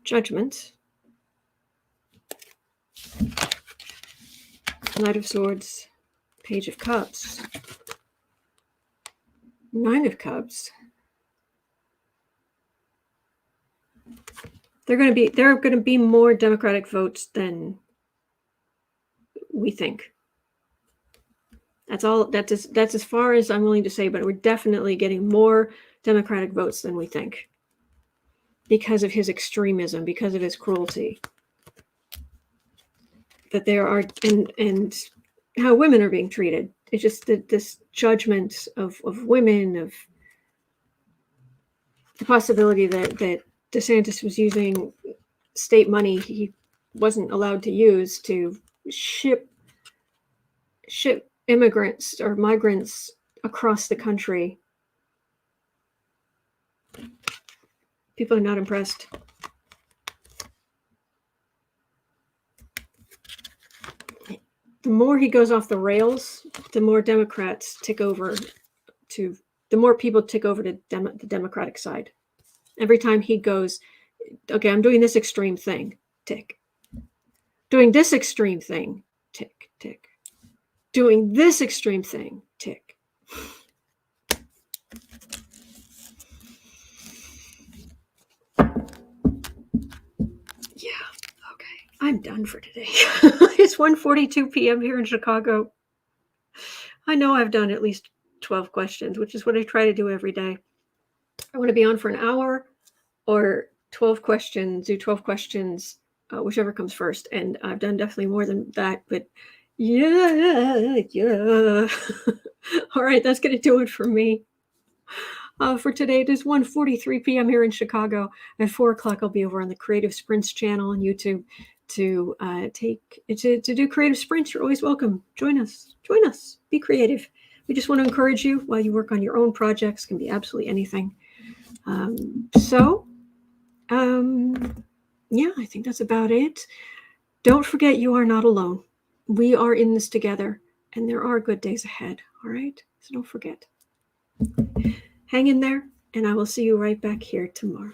Judgment. Knight of Swords. Page of Cups. Nine of Cups. There are going to be more Democratic votes than we think. That's all. That's as far as I'm willing to say. But we're definitely getting more Democratic votes than we think because of his extremism, because of his cruelty. That there are and how women are being treated. It's just this judgment of women, of the possibility that DeSantis was using state money he wasn't allowed to use to ship immigrants or migrants across the country. People are not impressed. The more he goes off the rails, the more Democrats tick over the more people tick over to the Democratic side. Every time he goes, okay, I'm doing this extreme thing, tick. Doing this extreme thing, tick, tick. Doing this extreme thing, tick. Yeah, okay. I'm done for today. It's 1:42 p.m. here in Chicago. I know I've done at least 12 questions, which is what I try to do every day. I want to be on for an hour or 12 questions, do 12 questions, whichever comes first. And I've done definitely more than that, but yeah. All right, that's going to do it for me. For today, it is 1:43 p.m. here in Chicago. At 4 o'clock, I'll be over on the Creative Sprints channel on YouTube to do creative sprints. You're always welcome. Join us. Be creative. We just want to encourage you while you work on your own projects. Can be absolutely anything. Yeah, I think that's about it. Don't forget, you are not alone. We are in this together, and there are good days ahead. All right, so don't forget. Hang in there, and I will see you right back here tomorrow.